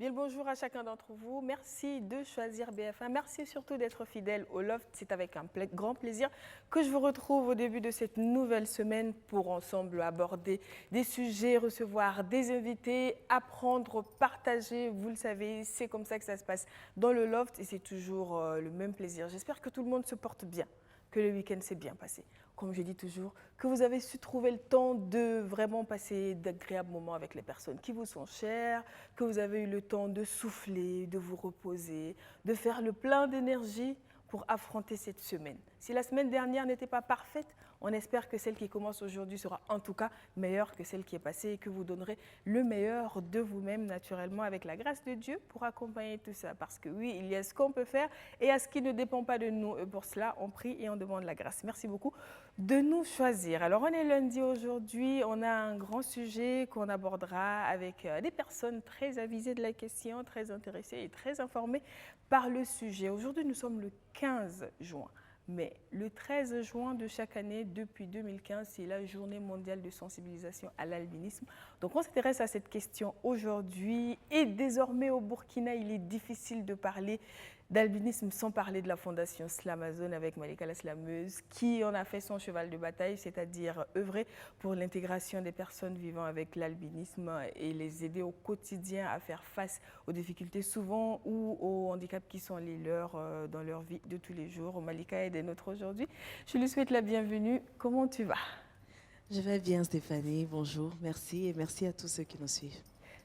Bien le bonjour à chacun d'entre vous. Merci de choisir BF1. Merci surtout d'être fidèle au Loft. C'est avec un grand plaisir que je vous retrouve au début de cette nouvelle semaine pour ensemble aborder des sujets, recevoir des invités, apprendre, partager. Vous le savez, c'est comme ça que ça se passe dans le Loft et c'est toujours le même plaisir. J'espère que tout le monde se porte bien, que le week-end s'est bien passé. Comme je dis toujours, que vous avez su trouver le temps de vraiment passer d'agréables moments avec les personnes qui vous sont chères, que vous avez eu le temps de souffler, de vous reposer, de faire le plein d'énergie pour affronter cette semaine. Si la semaine dernière n'était pas parfaite, on espère que celle qui commence aujourd'hui sera en tout cas meilleure que celle qui est passée et que vous donnerez le meilleur de vous-même naturellement avec la grâce de Dieu pour accompagner tout ça. Parce que oui, il y a ce qu'on peut faire et à ce qui ne dépend pas de nous. Et pour cela, on prie et on demande la grâce. Merci beaucoup de nous choisir. Alors, on est lundi aujourd'hui. On a un grand sujet qu'on abordera avec des personnes très avisées de la question, très intéressées et très informées par le sujet. Aujourd'hui, nous sommes le 15 juin. Mais le 13 juin de chaque année, depuis 2015, c'est la journée mondiale de sensibilisation à l'albinisme. Donc on s'intéresse à cette question aujourd'hui. Et désormais au Burkina, il est difficile de parler d'albinisme sans parler de la fondation Slamazone avec Malika la Slameuse, qui en a fait son cheval de bataille, c'est-à-dire œuvrer pour l'intégration des personnes vivant avec l'albinisme et les aider au quotidien à faire face aux difficultés souvent ou aux handicaps qui sont les leurs dans leur vie de tous les jours. Malika est des nôtres aujourd'hui. Je lui souhaite la bienvenue. Comment tu vas? Je vais bien, Stéphanie. Bonjour, merci et merci à tous ceux qui nous suivent.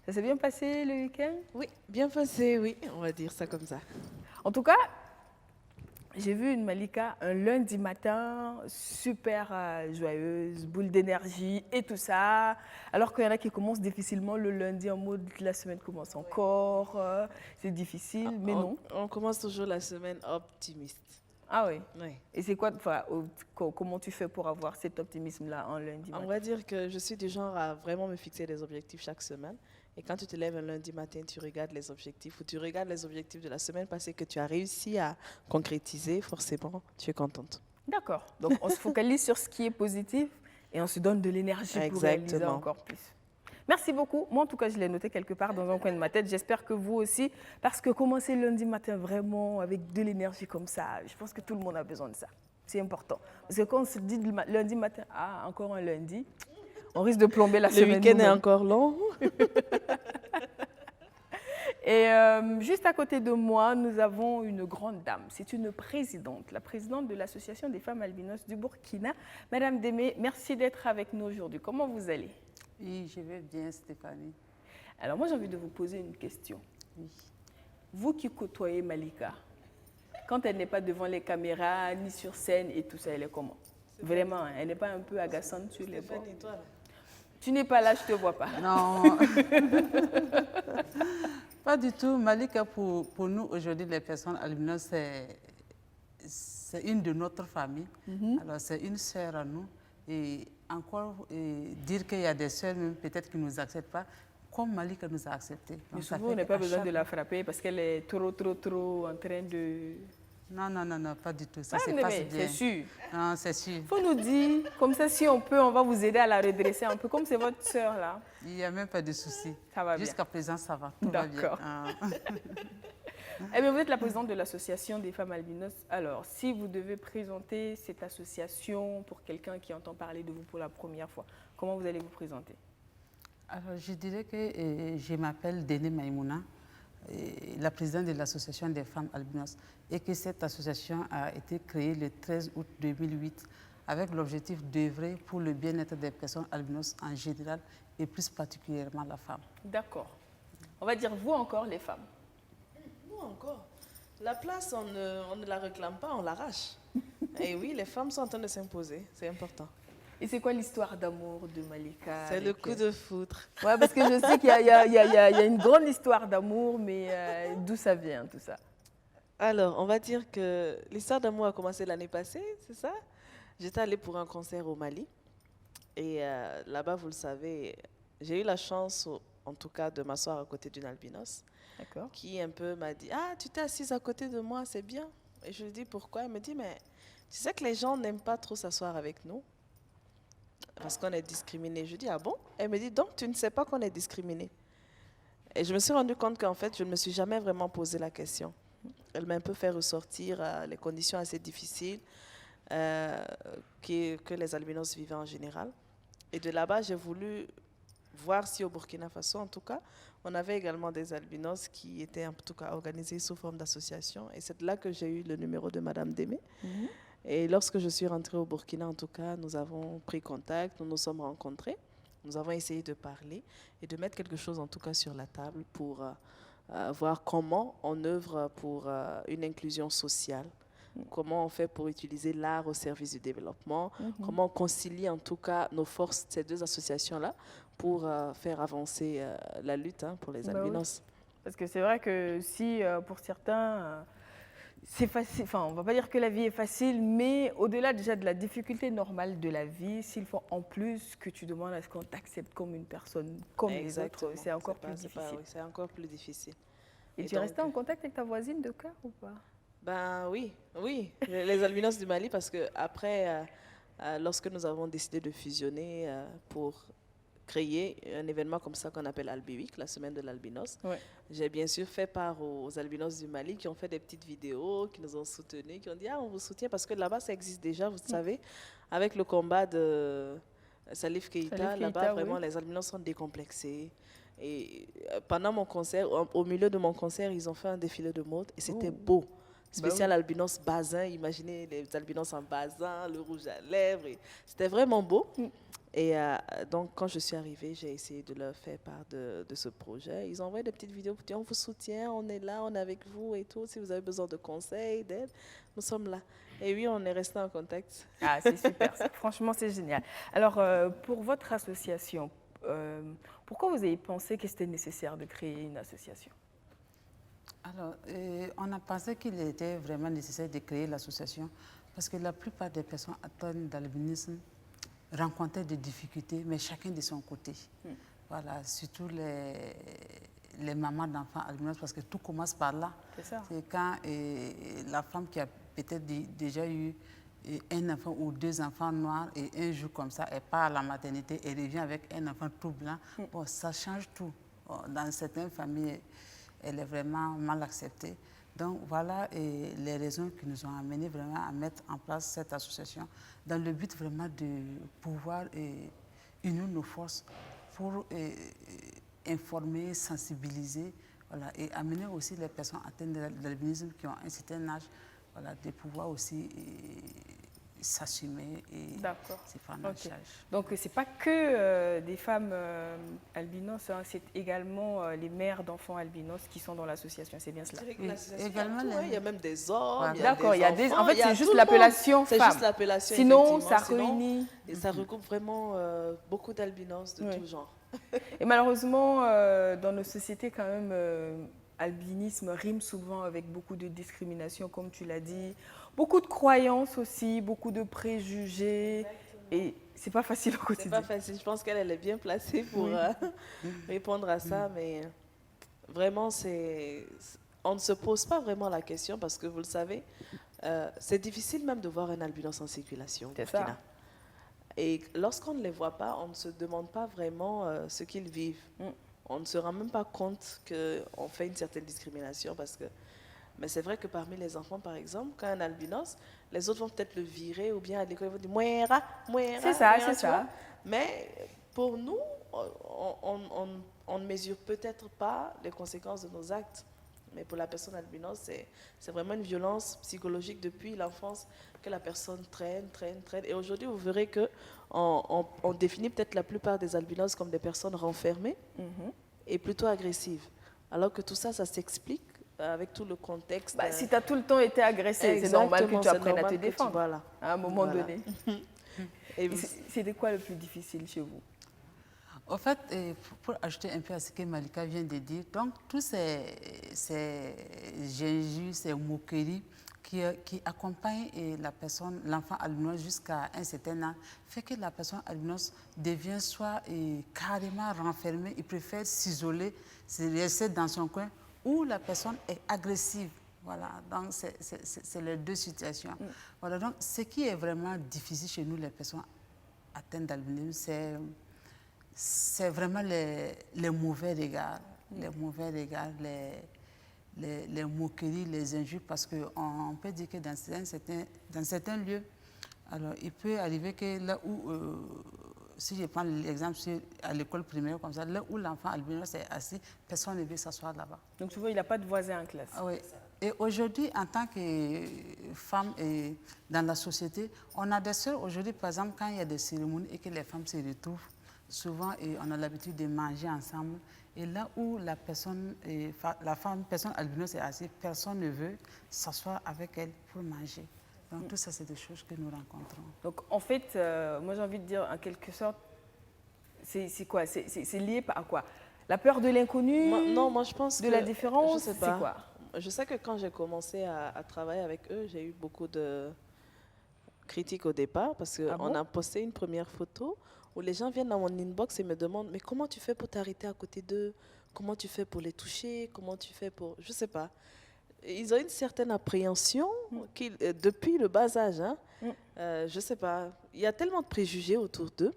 Ça s'est bien passé le week-end? Oui, bien passé, oui, on va dire ça comme ça. En tout cas, j'ai vu une Malika un lundi matin, super joyeuse, boule d'énergie et tout ça. Alors qu'il y en a qui commencent difficilement le lundi en mode la semaine commence encore, c'est difficile, mais non. On commence toujours la semaine optimiste. Ah oui. Oui. Et c'est quoi, comment tu fais pour avoir cet optimisme-là en lundi matin? On va dire que je suis du genre à vraiment me fixer des objectifs chaque semaine. Et quand tu te lèves un lundi matin, tu regardes les objectifs ou tu regardes les objectifs de la semaine passée que tu as réussi à concrétiser, forcément, tu es contente. D'accord. Donc on se focalise sur ce qui est positif et on se donne de l'énergie pour réaliser encore plus. Merci beaucoup. Moi, en tout cas, je l'ai noté quelque part dans un coin de ma tête. J'espère que vous aussi, parce que commencer lundi matin vraiment avec de l'énergie comme ça, je pense que tout le monde a besoin de ça. C'est important. Parce que quand on se dit lundi matin, ah, encore un lundi, on risque de plomber la semaine. Le week-end est encore long. Et juste à côté de moi, nous avons une grande dame. C'est une présidente, la présidente de l'Association des femmes albinos du Burkina. Madame Démé, merci d'être avec nous aujourd'hui. Comment vous allez? Oui, je vais bien, Stéphanie. Alors moi, j'ai envie de vous poser une question. Oui. Vous qui côtoyez Malika, quand elle n'est pas devant les caméras, ni sur scène et tout ça, elle est comment? Vraiment, elle n'est pas un peu agaçante sur les bords? Tu n'es pas là, je ne te vois pas. Non, pas du tout. Malika, pour nous, aujourd'hui, les personnes albinos, c'est une de notre famille. Alors, c'est une sœur à nous. Et encore, dire qu'il y a des sœurs, peut-être qui ne nous acceptent pas, comme Malika nous a acceptés. Mais souvent, on n'a pas besoin de la frapper parce qu'elle est trop en train de... Non, pas du tout. Ça se passe bien. C'est sûr. Non, c'est sûr. Il faut nous dire, comme ça, si on peut, on va vous aider à la redresser un peu, comme c'est votre sœur là. Il n'y a même pas de souci. Ça va bien. Jusqu'à présent, ça va. Tout va bien. D'accord. Eh bien, vous êtes la présidente de l'Association des femmes albinos. Alors, si vous devez présenter cette association pour quelqu'un qui entend parler de vous pour la première fois, comment vous allez vous présenter? Alors, je dirais que je m'appelle Déné Maïmouna, la présidente de l'Association des femmes albinos, et que cette association a été créée le 13 août 2008 avec l'objectif d'œuvrer pour le bien-être des personnes albinos en général et plus particulièrement la femme. D'accord. On va dire vous encore les femmes. Nous encore. La place, on ne la réclame pas, on l'arrache. Et oui, les femmes sont en train de s'imposer, c'est important. Et c'est quoi l'histoire d'amour de Malika? C'est le coup de foudre. Oui, parce que je sais qu'il y a une grande histoire d'amour, mais d'où ça vient tout ça? Alors, on va dire que l'histoire d'amour a commencé l'année passée, c'est ça? J'étais allée pour un concert au Mali. Et là-bas, vous le savez, j'ai eu la chance, en tout cas, de m'asseoir à côté d'une albinos. Qui un peu m'a dit, ah, tu t'es assise à côté de moi, c'est bien. Et je lui dis, pourquoi? Elle me dit, mais tu sais que les gens n'aiment pas trop s'asseoir avec nous parce qu'on est discriminé. Je dis, ah bon? Elle me dit, donc tu ne sais pas qu'on est discriminé? Et je me suis rendu compte qu'en fait, je ne me suis jamais vraiment posé la question. Elle m'a un peu fait ressortir les conditions assez difficiles que les albinos vivaient en général. Et de là-bas, j'ai voulu voir si au Burkina Faso, en tout cas, on avait également des albinos qui étaient en tout cas organisés sous forme d'association. Et c'est là que j'ai eu le numéro de Madame Démé. Et lorsque je suis rentrée au Burkina, en tout cas, nous avons pris contact, nous nous sommes rencontrés. Nous avons essayé de parler et de mettre quelque chose en tout cas sur la table pour voir comment on œuvre pour une inclusion sociale, comment on fait pour utiliser l'art au service du développement, comment on concilie en tout cas nos forces, ces deux associations-là, pour faire avancer la lutte pour les albinos. Oui. Parce que c'est vrai que si pour certains, c'est facile, enfin on ne va pas dire que la vie est facile, mais au-delà déjà de la difficulté normale de la vie, s'il faut en plus que tu demandes à ce qu'on t'accepte comme une personne, comme les autres, c'est encore plus difficile. C'est encore plus difficile. Et tu es resté en contact avec ta voisine de cœur ou pas? Ben oui, les albinos du Mali, parce que après, lorsque nous avons décidé de fusionner pour créer un événement comme ça qu'on appelle Albi Week, la semaine de l'albinos, j'ai bien sûr fait part aux albinos du Mali qui ont fait des petites vidéos, qui nous ont soutenus, qui ont dit « Ah, on vous soutient » parce que là-bas, ça existe déjà, vous savez, avec le combat de Salif Keïta, là-bas, vraiment, les albinos sont décomplexés. Et pendant mon concert, au milieu de mon concert, ils ont fait un défilé de mode et c'était beau. Spécial albinos basin, imaginez les albinos en basin, le rouge à lèvres, c'était vraiment beau. Et donc, quand je suis arrivée, j'ai essayé de leur faire part de ce projet. Ils ont envoyé des petites vidéos pour dire on vous soutient, on est là, on est avec vous et tout. Si vous avez besoin de conseils, d'aide, nous sommes là. Et oui, on est resté en contact. Ah, c'est super. Franchement, c'est génial. Alors, pour votre association, pourquoi vous avez pensé que c'était nécessaire de créer une association? Alors, on a pensé qu'il était vraiment nécessaire de créer l'association parce que la plupart des personnes atteintes d'albinisme rencontraient des difficultés, mais chacun de son côté. Voilà, surtout les mamans d'enfants albinos, parce que tout commence par là. C'est ça. C'est quand la femme qui a peut-être déjà eu un enfant ou deux enfants noirs et un jour comme ça, elle part à la maternité et revient avec un enfant tout blanc. Bon, ça change tout. Dans certaines familles, elle est vraiment mal acceptée. Donc voilà les raisons qui nous ont amenés vraiment à mettre en place cette association dans le but vraiment de pouvoir unir nos forces pour informer, sensibiliser, voilà, et amener aussi les personnes atteintes d'albinisme qui ont un certain âge, voilà, de pouvoir aussi s'assumer et se prendre en charge. Donc, ce n'est pas que des femmes albinos, hein, c'est également les mères d'enfants albinos qui sont dans l'association, c'est bien cela? Également, il y a même des hommes, d'accord, il y a des enfants. En fait, c'est juste l'appellation femme. C'est juste l'appellation. Sinon, ça réunit. Et ça regroupe vraiment beaucoup d'albinos de tout genre. Et malheureusement, dans nos sociétés, quand même, albinisme rime souvent avec beaucoup de discrimination, comme tu l'as dit. Beaucoup de croyances aussi, beaucoup de préjugés. Exactement. Et c'est pas facile au quotidien. C'est pas facile. Je pense qu'elle est bien placée pour répondre à ça, mais vraiment, on ne se pose pas vraiment la question parce que vous le savez, c'est difficile même de voir un albinos en circulation. C'est ça. Et lorsqu'on ne les voit pas, on ne se demande pas vraiment ce qu'ils vivent. On ne se rend même pas compte qu'on fait une certaine discrimination parce que... Mais c'est vrai que parmi les enfants, par exemple, quand un albinos, les autres vont peut-être le virer ou bien à l'école, ils vont dire « Mouera, mouera ». C'est ça, c'est ça. Mais pour nous, on ne mesure peut-être pas les conséquences de nos actes. Mais pour la personne albinos, c'est vraiment une violence psychologique depuis l'enfance que la personne traîne. Et aujourd'hui, vous verrez qu'on définit peut-être la plupart des albinos comme des personnes renfermées et plutôt agressives. Alors que tout ça, ça s'explique avec tout le contexte. Si tu as tout le temps été agressé, c'est normal que tu apprennes à te défendre. Voilà. À un moment donné. C'était quoi le plus difficile chez vous? En fait, pour ajouter un peu à ce que Malika vient de dire, donc tous ces injures, ces moqueries qui accompagnent l'enfant albinos jusqu'à un certain âge, fait que la personne albinos devient soit carrément renfermée, il préfère s'isoler, se rester dans son coin, ou la personne est agressive. Voilà, donc c'est les deux situations. Voilà, donc ce qui est vraiment difficile chez nous, les personnes atteintes d'albinisme, c'est vraiment les mauvais regards. les mauvais regards, les moqueries, les injures, parce qu'on peut dire que dans certains lieux, alors il peut arriver que là où, si je prends l'exemple à l'école primaire comme ça, là où l'enfant albinos est assis, personne ne veut s'asseoir là-bas. Donc souvent, il n'a pas de voisin en classe. Ah oui. Et aujourd'hui, en tant que femme dans la société, on a des sœurs aujourd'hui, par exemple, quand il y a des cérémonies et que les femmes se retrouvent, souvent on a l'habitude de manger ensemble. Et là où la personne albinos est assise, personne ne veut s'asseoir avec elle pour manger. Donc tout ça, c'est des choses que nous rencontrons. Donc en fait, moi j'ai envie de dire en quelque sorte, c'est quoi? C'est lié à quoi? La peur de l'inconnu? Non, moi je pense de la différence? Je sais pas. C'est quoi? Je sais que quand j'ai commencé à travailler avec eux, j'ai eu beaucoup de critiques au départ parce qu'on a posté une première photo où les gens viennent dans mon inbox et me demandent mais comment tu fais pour t'arrêter à côté d'eux? Comment tu fais pour les toucher? Comment tu fais pour... Je sais pas. Ils ont une certaine appréhension depuis le bas âge. Hein. Je sais pas. Il y a tellement de préjugés autour d'eux.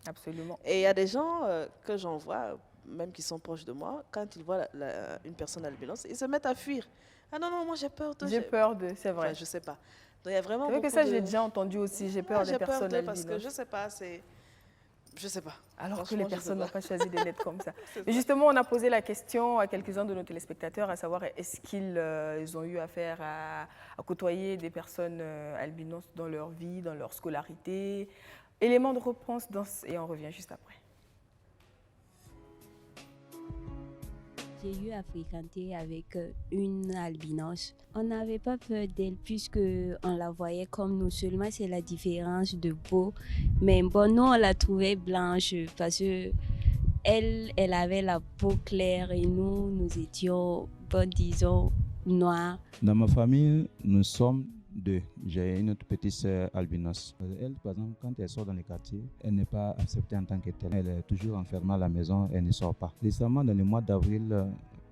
Absolument. Et il y a des gens que j'en vois, même qui sont proches de moi, quand ils voient une personne albinos, ils se mettent à fuir. Ah non, non, moi j'ai peur de... J'ai peur de, c'est vrai. Enfin, je sais pas. Donc il y a vraiment c'est vrai que ça, j'ai déjà entendu aussi. J'ai peur des personnes albinos. Parce que je sais pas, c'est... Je sais pas. Alors que les personnes n'ont pas choisi de naître comme ça. Mais justement, on a posé la question à quelques-uns de nos téléspectateurs, à savoir est-ce qu'ils ont eu affaire à côtoyer des personnes albinos dans leur vie, dans leur scolarité. Élément de réponse et on revient juste après. J'ai eu à fréquenter avec une albinos. On n'avait pas peur d'elle puisqu'on la voyait comme nous. Seulement, c'est la différence de peau. Mais bon, nous, on la trouvait blanche parce que elle avait la peau claire et nous étions, bon, disons, noirs. Dans ma famille, nous sommes deux. J'ai une autre petite sœur albinos. Elle, par exemple, quand elle sort dans les quartiers, elle n'est pas acceptée en tant que telle. Elle est toujours enfermée à la maison, elle ne sort pas. Récemment, dans le mois d'avril,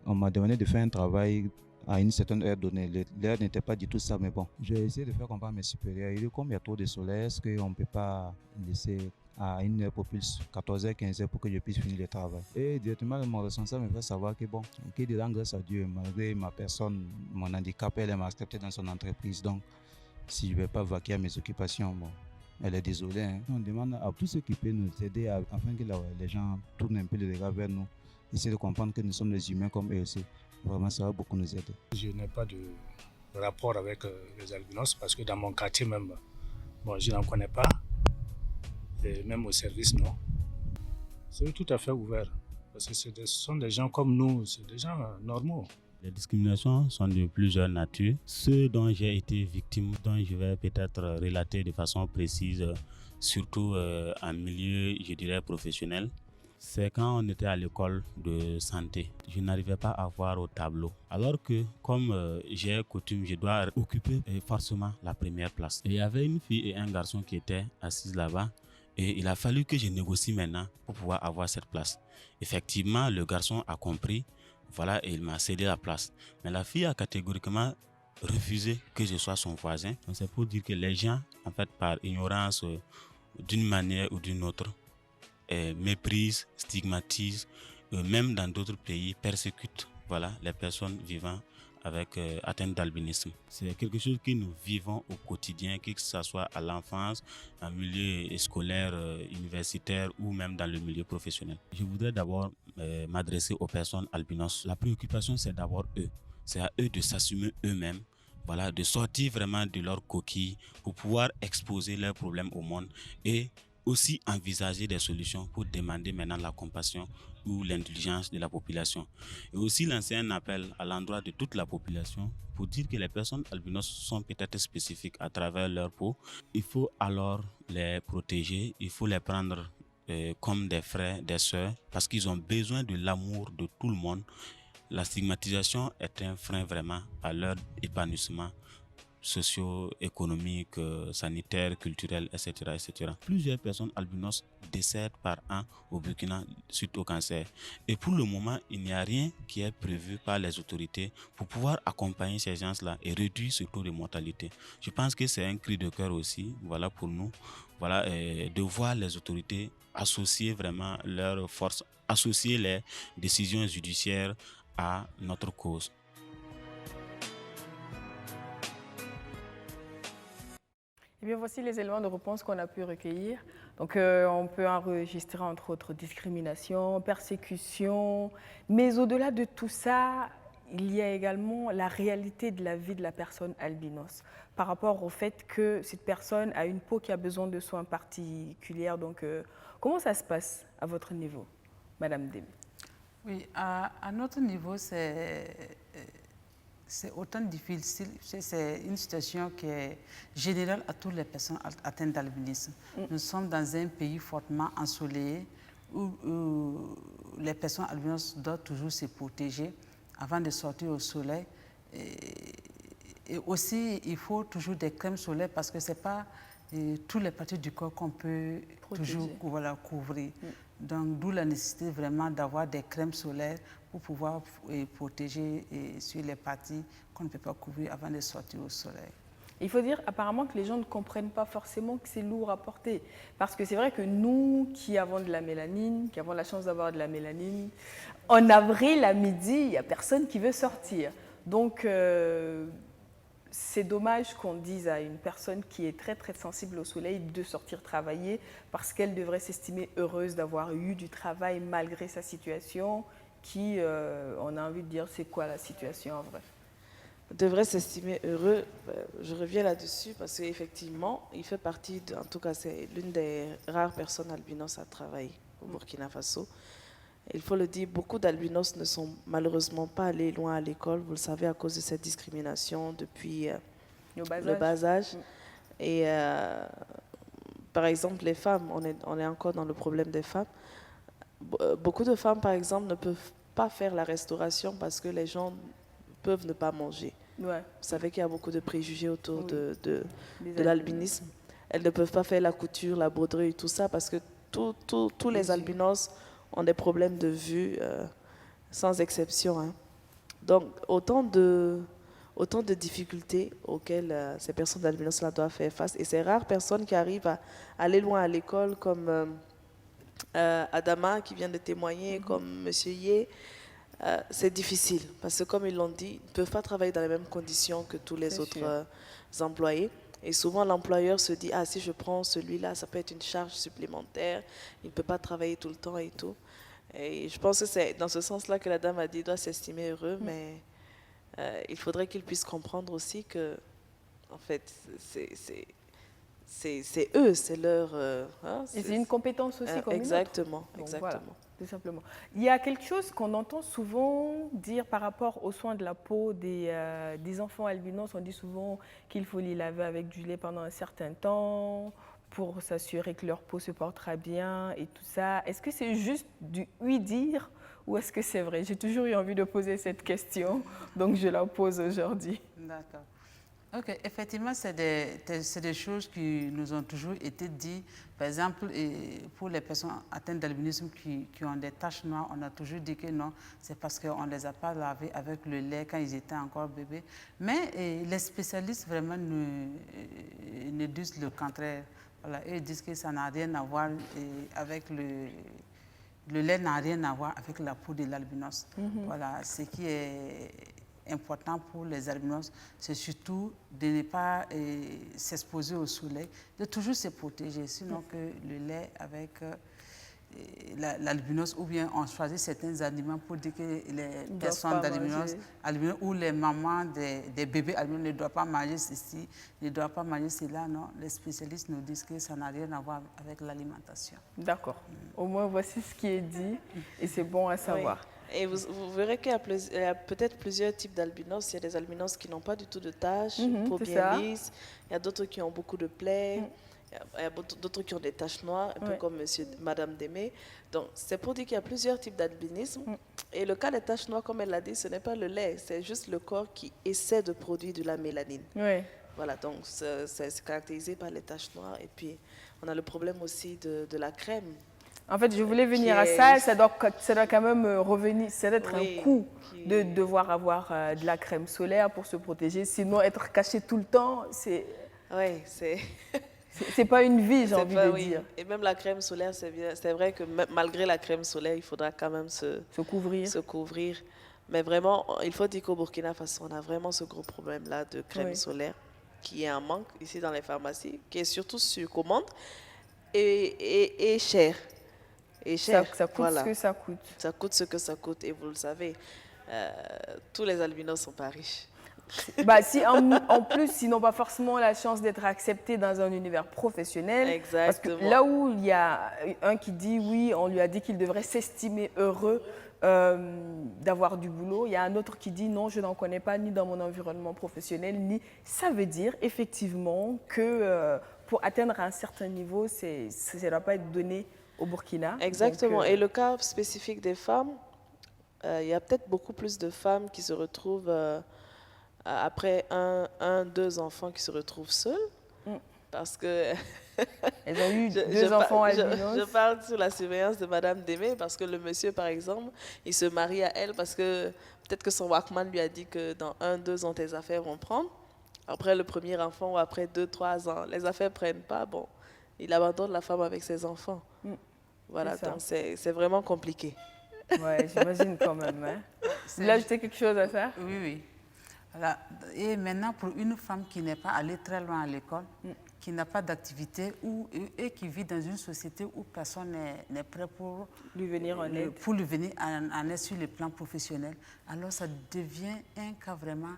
on m'a demandé de faire un travail à une certaine heure donnée. L'heure n'était pas du tout ça, mais bon. J'ai essayé de faire comprendre à mes supérieurs. Il dit, comme il y a trop de soleil, est-ce qu'on ne peut pas laisser à une heure pour plus, 14h, 15h, pour que je puisse finir le travail. Et directement, mon responsable me fait savoir que bon, que dedans, grâce à Dieu, malgré ma personne, mon handicap, elle m'a accepté dans son entreprise. Donc, si je ne vais pas vaquer à mes occupations, bon, elle est désolée. Hein. On demande à tous ceux qui peuvent nous aider afin que les gens tournent un peu le regard vers nous, essayer de comprendre que nous sommes des humains comme eux aussi. Vraiment, ça va beaucoup nous aider. Je n'ai pas de rapport avec les albinos parce que dans mon quartier même, bon, je n'en connais pas. Et même au service, non. C'est tout à fait ouvert. Parce que ce sont des gens comme nous, c'est des gens normaux. Les discriminations sont de plusieurs natures. Ceux dont j'ai été victime, dont je vais peut-être relater de façon précise, surtout en milieu, je dirais, professionnel, c'est quand on était à l'école de santé. Je n'arrivais pas à voir au tableau. Alors que, comme j'ai coutume, je dois occuper forcément la première place. Et il y avait une fille et un garçon qui étaient assis là-bas. Et il a fallu que je négocie maintenant pour pouvoir avoir cette place. Effectivement, le garçon a compris, voilà, et il m'a cédé la place. Mais la fille a catégoriquement refusé que je sois son voisin. Donc c'est pour dire que les gens, en fait, par ignorance, d'une manière ou d'une autre, méprisent, stigmatisent, même dans d'autres pays, persécutent, voilà, les personnes vivant avec atteinte d'albinisme. C'est quelque chose que nous vivons au quotidien, que ce soit à l'enfance, en milieu scolaire, universitaire ou même dans le milieu professionnel. Je voudrais d'abord m'adresser aux personnes albinos. La préoccupation, c'est d'abord eux. C'est à eux de s'assumer eux-mêmes, voilà, de sortir vraiment de leur coquille pour pouvoir exposer leurs problèmes au monde et aussi envisager des solutions pour demander maintenant la compassion ou l'indulgence de la population. Et aussi lancer un appel à l'endroit de toute la population pour dire que les personnes albinos sont peut-être spécifiques à travers leur peau. Il faut alors les protéger, il faut les prendre comme des frères, des sœurs, parce qu'ils ont besoin de l'amour de tout le monde. La stigmatisation est un frein vraiment à leur épanouissement socio-économique, sanitaire, culturel, etc., etc. Plusieurs personnes albinos décèdent par an au Burkina suite au cancer. Et pour le moment, il n'y a rien qui est prévu par les autorités pour pouvoir accompagner ces gens-là et réduire ce taux de mortalité. Je pense que c'est un cri de cœur aussi, voilà, pour nous, voilà, de voir les autorités associer vraiment leurs forces associer les décisions judiciaires à notre cause. Eh bien, voici les éléments de réponse qu'on a pu recueillir. Donc, on peut enregistrer entre autres discrimination, persécution, mais au-delà de tout ça, il y a également la réalité de la vie de la personne albinos par rapport au fait que cette personne a une peau qui a besoin de soins particuliers. Donc, comment ça se passe à votre niveau, Madame Deme? Oui, à notre niveau, c'est autant difficile. C'est une situation qui est générale à toutes les personnes atteintes d'albinisme. Nous sommes dans un pays fortement ensoleillé où les personnes albinos doivent toujours se protéger avant de sortir au soleil. Et aussi, il faut toujours des crèmes solaires parce que ce n'est pas toutes les parties du corps qu'on peut toujours couvrir. Donc, d'où la nécessité vraiment d'avoir des crèmes solaires pour pouvoir protéger sur les parties qu'on ne peut pas couvrir avant de sortir au soleil. Il faut dire apparemment que les gens ne comprennent pas forcément que c'est lourd à porter. Parce que c'est vrai que nous qui avons de la mélanine, qui avons la chance d'avoir de la mélanine, en avril à midi, il n'y a personne qui veut sortir. Donc, c'est dommage qu'on dise à une personne qui est très très sensible au soleil de sortir travailler parce qu'elle devrait s'estimer heureuse d'avoir eu du travail malgré sa situation qui, on a envie de dire, c'est quoi la situation en vrai? Devrait s'estimer heureux, je reviens là-dessus parce qu'effectivement, il fait partie, en tout cas c'est l'une des rares personnes albinos à travailler au Burkina Faso. Il faut le dire, beaucoup d'albinos ne sont malheureusement pas allés loin à l'école, vous le savez, à cause de cette discrimination depuis le bas âge. Et par exemple, les femmes, on est encore dans le problème des femmes. Beaucoup de femmes, par exemple, ne peuvent pas faire la restauration parce que les gens peuvent ne pas manger. Ouais. Vous savez qu'il y a beaucoup de préjugés autour de l'albinisme. Elles ne peuvent pas faire la couture, la broderie et tout ça parce que tous les albinos ont des problèmes de vue sans exception. Hein. Donc, autant de difficultés auxquelles ces personnes albinos-là doivent faire face. Et ces rares personnes qui arrivent à aller loin à l'école comme Adama qui vient de témoigner, comme Monsieur Yé, c'est difficile parce que comme ils l'ont dit, ils ne peuvent pas travailler dans les mêmes conditions que tous les autres employés. Et souvent l'employeur se dit, ah si je prends celui-là, ça peut être une charge supplémentaire, il ne peut pas travailler tout le temps et tout. Et je pense que c'est dans ce sens-là que la dame a dit, il doit s'estimer heureux, mais il faudrait qu'il puisse comprendre aussi que, en fait, c'est eux, c'est leur... et c'est une compétence aussi comme exactement, une autre. exactement. Voilà, tout simplement. Il y a quelque chose qu'on entend souvent dire par rapport aux soins de la peau des enfants albinos. On dit souvent qu'il faut les laver avec du lait pendant un certain temps pour s'assurer que leur peau se portera bien et tout ça. Est-ce que c'est juste du oui-dire ou est-ce que c'est vrai? J'ai toujours eu envie de poser cette question, donc je la pose aujourd'hui. D'accord. Ok, effectivement, c'est des choses qui nous ont toujours été dites. Par exemple, pour les personnes atteintes d'albinisme qui ont des taches noires, on a toujours dit que non, c'est parce qu'on ne les a pas lavées avec le lait quand ils étaient encore bébés. Mais les spécialistes vraiment ne disent le contraire. Voilà, ils disent que ça n'a rien à voir avec le lait n'a rien à voir avec la peau de l'albinos. Voilà, ce qui est important pour les albinos, c'est surtout de ne pas s'exposer au soleil, de toujours se protéger, sinon que le lait avec l'albinos, ou bien on choisit certains aliments pour dire que les personnes d'albinos ou les mamans des bébés albinos ne doivent pas manger ceci, ne doivent pas manger cela. Non, les spécialistes nous disent que ça n'a rien à voir avec l'alimentation. D'accord. Au moins, voici ce qui est dit et c'est bon à savoir. Oui. Et vous verrez qu'il y a peut-être plusieurs types d'albinos. Il y a des albinos qui n'ont pas du tout de taches, peau bien lisse. Il y a d'autres qui ont beaucoup de plaies. Il y a d'autres qui ont des taches noires, un peu comme Madame Deme. Donc, c'est pour dire qu'il y a plusieurs types d'albinisme. Et le cas des taches noires, comme elle l'a dit, ce n'est pas le lait, c'est juste le corps qui essaie de produire de la mélanine. Oui. Voilà, donc c'est caractérisé par les taches noires. Et puis, on a le problème aussi de la crème. En fait, je voulais venir à ça, ça doit quand même revenir, ça doit être un coût de devoir avoir de la crème solaire pour se protéger, sinon être caché tout le temps, c'est... Oui, c'est C'est pas une vie, j'ai C'est envie pas- de oui. dire. Et même la crème solaire, c'est bien. C'est vrai que malgré la crème solaire, il faudra quand même Se couvrir. se couvrir. Mais vraiment, il faut dire qu'au Burkina Faso, on a vraiment ce gros problème-là de crème Oui. solaire, qui est un manque ici dans les pharmacies, qui est surtout sur commande et cher. Et cher, Ça coûte voilà. ce que ça coûte. Ça coûte ce que ça coûte, et vous le savez, tous les albinos sont pas riches. Bah, si en plus, ils n'ont pas forcément la chance d'être acceptés dans un univers professionnel. Parce que Exactement. là où il y a un qui dit oui, on lui a dit qu'il devrait s'estimer heureux d'avoir du boulot, il y a un autre qui dit non, je n'en connais pas ni dans mon environnement professionnel, ni. Ça veut dire effectivement que pour atteindre un certain niveau, ça ne doit pas être donné au Burkina. Exactement. Donc, Et le cas spécifique des femmes, il y a peut-être beaucoup plus de femmes qui se retrouvent après deux enfants qui se retrouvent seules. Parce que elles ont eu deux enfants albinos. je parle sur la surveillance de Madame Démé parce que le monsieur, par exemple, il se marie à elle parce que peut-être que son Walkman lui a dit que dans 1-2 ans, tes affaires vont prendre. Après le premier enfant ou après 2-3 ans, les affaires ne prennent pas. Bon, il abandonne la femme avec ses enfants. Voilà, C'est ça. donc c'est vraiment compliqué. Ouais, j'imagine quand même. Hein. Tu voulais ajouter quelque chose à ça? Oui, oui. Voilà. Et maintenant, pour une femme qui n'est pas allée très loin à l'école, qui n'a pas d'activité et qui vit dans une société où personne n'est prêt pour Lui venir en aide. pour lui venir en aide sur le plan professionnel, alors ça devient un cas vraiment,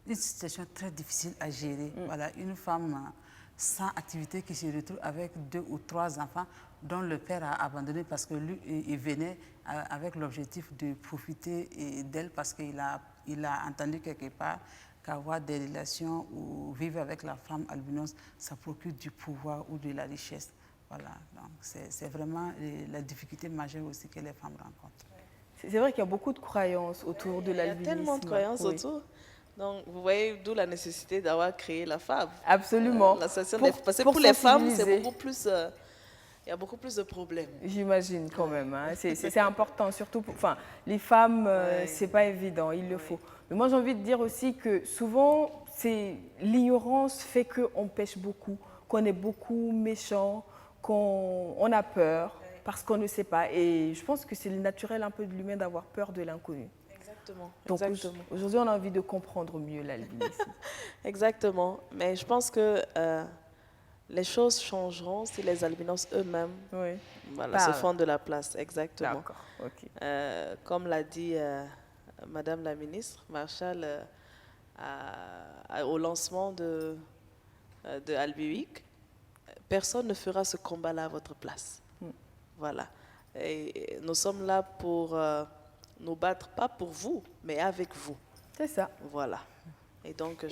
une situation très difficile à gérer. Voilà, une femme sans activité qui se retrouve avec 2 ou 3 enfants dont le père a abandonné parce que lui, il venait avec l'objectif de profiter d'elle parce qu'il a entendu quelque part qu'avoir des relations ou vivre avec la femme albinos, ça procure du pouvoir ou de la richesse. Voilà, donc c'est vraiment la difficulté majeure aussi que les femmes rencontrent. C'est vrai qu'il y a beaucoup de croyances autour de Il y a l'albinisme. tellement de croyances Oui. autour. Donc, vous voyez d'où la nécessité d'avoir créé la FAB. Absolument. L'association Parce que pour les femmes, c'est sensibiliser. beaucoup plus... il y a beaucoup plus de problèmes. J'imagine quand même. Hein. C'est important, surtout pour les femmes, c'est pas évident, il le faut. Mais moi, j'ai envie de dire aussi que souvent, l'ignorance fait qu'on pêche beaucoup, qu'on est beaucoup méchant, qu'on a peur parce qu'on ne sait pas. Et je pense que c'est le naturel un peu de l'humain d'avoir peur de l'inconnu. Exactement. Donc Exactement. aujourd'hui, on a envie de comprendre mieux l'albinisme. Exactement. Mais je pense que les choses changeront si les albinos eux-mêmes se font de la place. Exactement. D'accord, ok. Comme l'a dit Madame la ministre, Marshall, au lancement de Albi Week, personne ne fera ce combat-là à votre place. Voilà. Et nous sommes là pour nous battre, pas pour vous, mais avec vous. C'est ça. Voilà. Et donc,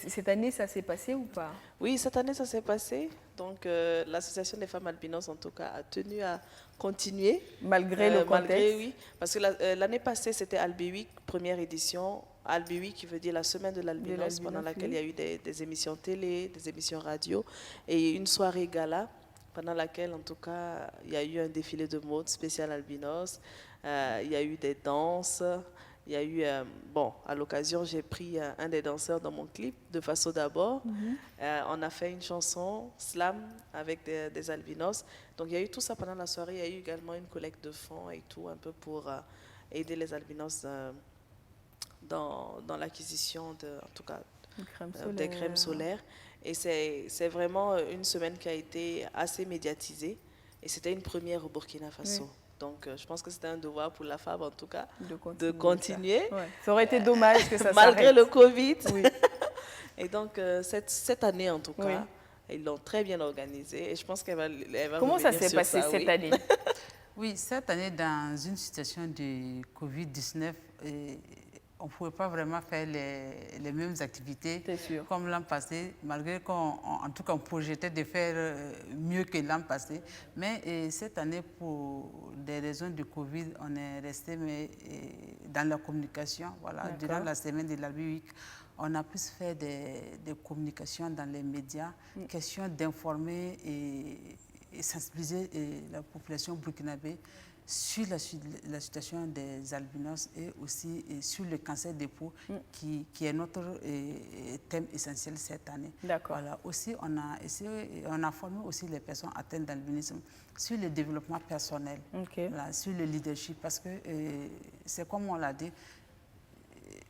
cette année, ça s'est passé ou pas? Oui, cette année, ça s'est passé. Donc, l'Association des femmes albinos, en tout cas, a tenu à continuer. Malgré le contexte. Oui, parce que l'année passée, c'était Albi Week, première édition. Albi Week, qui veut dire la semaine de l'albinos, pendant laquelle il y a eu des émissions télé, des émissions radio, et une soirée gala, pendant laquelle, en tout cas, il y a eu un défilé de mode spécial albinos, il y a eu des danses. Il y a eu, à l'occasion, j'ai pris un des danseurs dans mon clip, de Faso d'abord. On a fait une chanson, Slam, avec des albinos. Donc, il y a eu tout ça pendant la soirée. Il y a eu également une collecte de fonds et tout, un peu pour aider les albinos dans l'acquisition, des crèmes solaires. Et c'est vraiment une semaine qui a été assez médiatisée. Et c'était une première au Burkina Faso. Oui. Donc, je pense que c'était un devoir pour la FAB, en tout cas, de continuer. Ça. Ouais. Ça aurait été dommage que ça s'arrête. Malgré le Covid. Oui. Et donc, cette année, en tout cas, ils l'ont très bien organisée. Et je pense qu'elle va Comment ça s'est passé cette année? Oui, cette année, dans une situation de Covid-19, on ne pouvait pas vraiment faire les mêmes activités comme l'an passé, malgré qu'en tout cas on projetait de faire mieux que l'an passé. Mais cette année, pour des raisons de Covid, on est resté dans la communication. Voilà, durant la semaine de l'Albi Week, on a pu faire des communications dans les médias, question d'informer et sensibiliser la population burkinabé sur la situation des albinos et aussi sur le cancer des peaux qui est notre thème essentiel cette année. D'accord. Voilà. Aussi, on a formé aussi les personnes atteintes d'albinisme sur le développement personnel, voilà, sur le leadership, parce que c'est comme on l'a dit,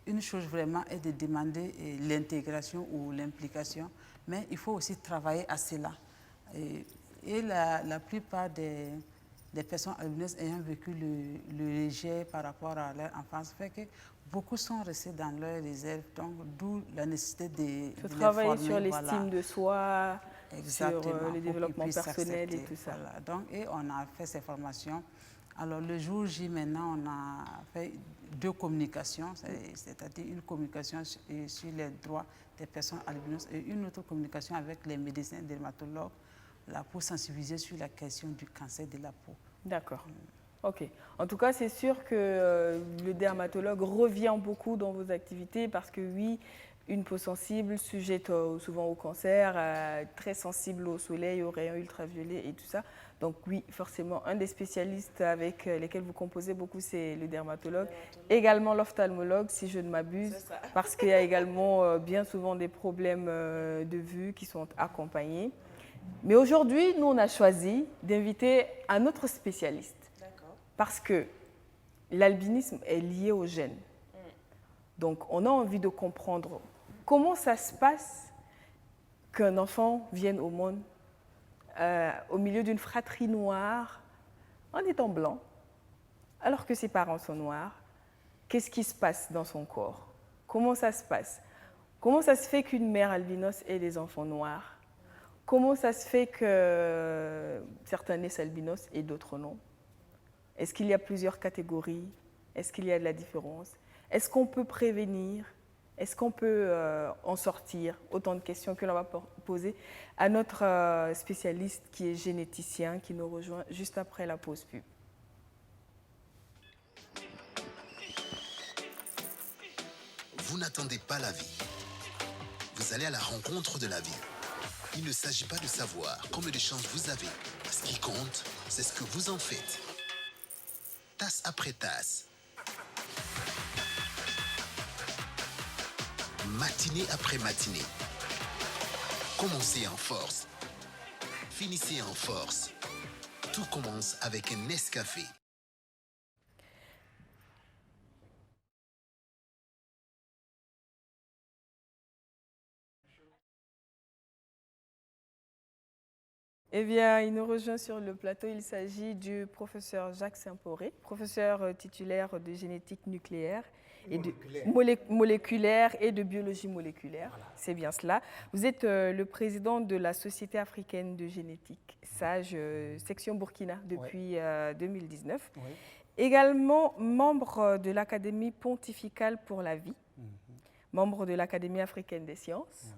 une chose vraiment est de demander l'intégration ou l'implication, mais il faut aussi travailler à cela. Et la plupart des personnes albinos ayant vécu le rejet par rapport à leur enfance fait que beaucoup sont restés dans leur réserve, donc d'où la nécessité de travailler sur l'estime de soi, exactement, sur le développement personnel et tout ça. Voilà. Donc, et on a fait ces formations. Alors le jour J, maintenant, on a fait 2 communications, c'est-à-dire une communication sur les droits des personnes albinos et une autre communication avec les médecins dermatologues là, pour sensibiliser sur la question du cancer de la peau. D'accord. Ok. En tout cas, c'est sûr que le dermatologue revient beaucoup dans vos activités parce que oui, une peau sensible, sujette souvent au cancer, très sensible au soleil, aux rayons ultraviolets et tout ça. Donc oui, forcément, un des spécialistes avec lesquels vous composez beaucoup, c'est le dermatologue. Également l'ophtalmologue, si je ne m'abuse, parce qu'il y a également bien souvent des problèmes de vue qui sont accompagnés. Mais aujourd'hui, nous, on a choisi d'inviter un autre spécialiste. Parce que l'albinisme est lié aux gènes. Donc, on a envie de comprendre comment ça se passe qu'un enfant vienne au monde au milieu d'une fratrie noire, en étant blanc, alors que ses parents sont noirs. Qu'est-ce qui se passe dans son corps? Comment ça se passe? Comment ça se fait qu'une mère albinos ait des enfants noirs? Comment ça se fait que certains naissent albinos et d'autres non? Est-ce qu'il y a plusieurs catégories? Est-ce qu'il y a de la différence? Est-ce qu'on peut prévenir? Est-ce qu'on peut en sortir? Autant de questions que l'on va poser à notre spécialiste qui est généticien, qui nous rejoint juste après la pause pub. Vous n'attendez pas la vie. Vous allez à la rencontre de la vie. Il ne s'agit pas de savoir combien de chances vous avez. Ce qui compte, c'est ce que vous en faites. Tasse après tasse. Matinée après matinée. Commencez en force. Finissez en force. Tout commence avec un Nescafé. Eh bien, il nous rejoint sur le plateau. Il s'agit du professeur Jacques Saint-Poré, professeur titulaire de génétique nucléaire et de moléculaire et de biologie moléculaire. Voilà. C'est bien cela. Vous êtes le président de la Société africaine de génétique, SAGE, section Burkina, depuis 2019. Oui. Également membre de l'Académie pontificale pour la vie, membre de l'Académie africaine des sciences.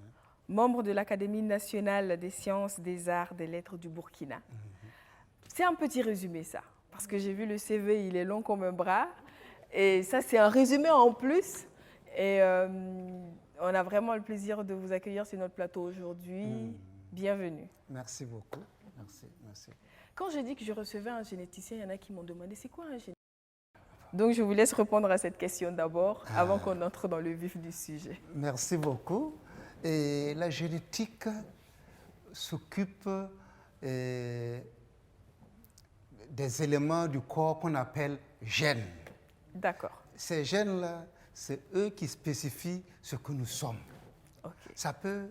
Membre de l'Académie nationale des sciences, des arts, des lettres du Burkina. C'est un petit résumé, ça, parce que j'ai vu le CV, il est long comme un bras. Et ça, c'est un résumé en plus. Et on a vraiment le plaisir de vous accueillir sur notre plateau aujourd'hui. Bienvenue. Merci beaucoup. Merci. Quand j'ai dit que je recevais un généticien, il y en a qui m'ont demandé, c'est quoi un généticien? Donc, je vous laisse répondre à cette question d'abord, avant qu'on entre dans le vif du sujet. Merci beaucoup. Et la génétique s'occupe des éléments du corps qu'on appelle gènes. D'accord. Ces gènes-là, c'est eux qui spécifient ce que nous sommes. Okay. Ça peut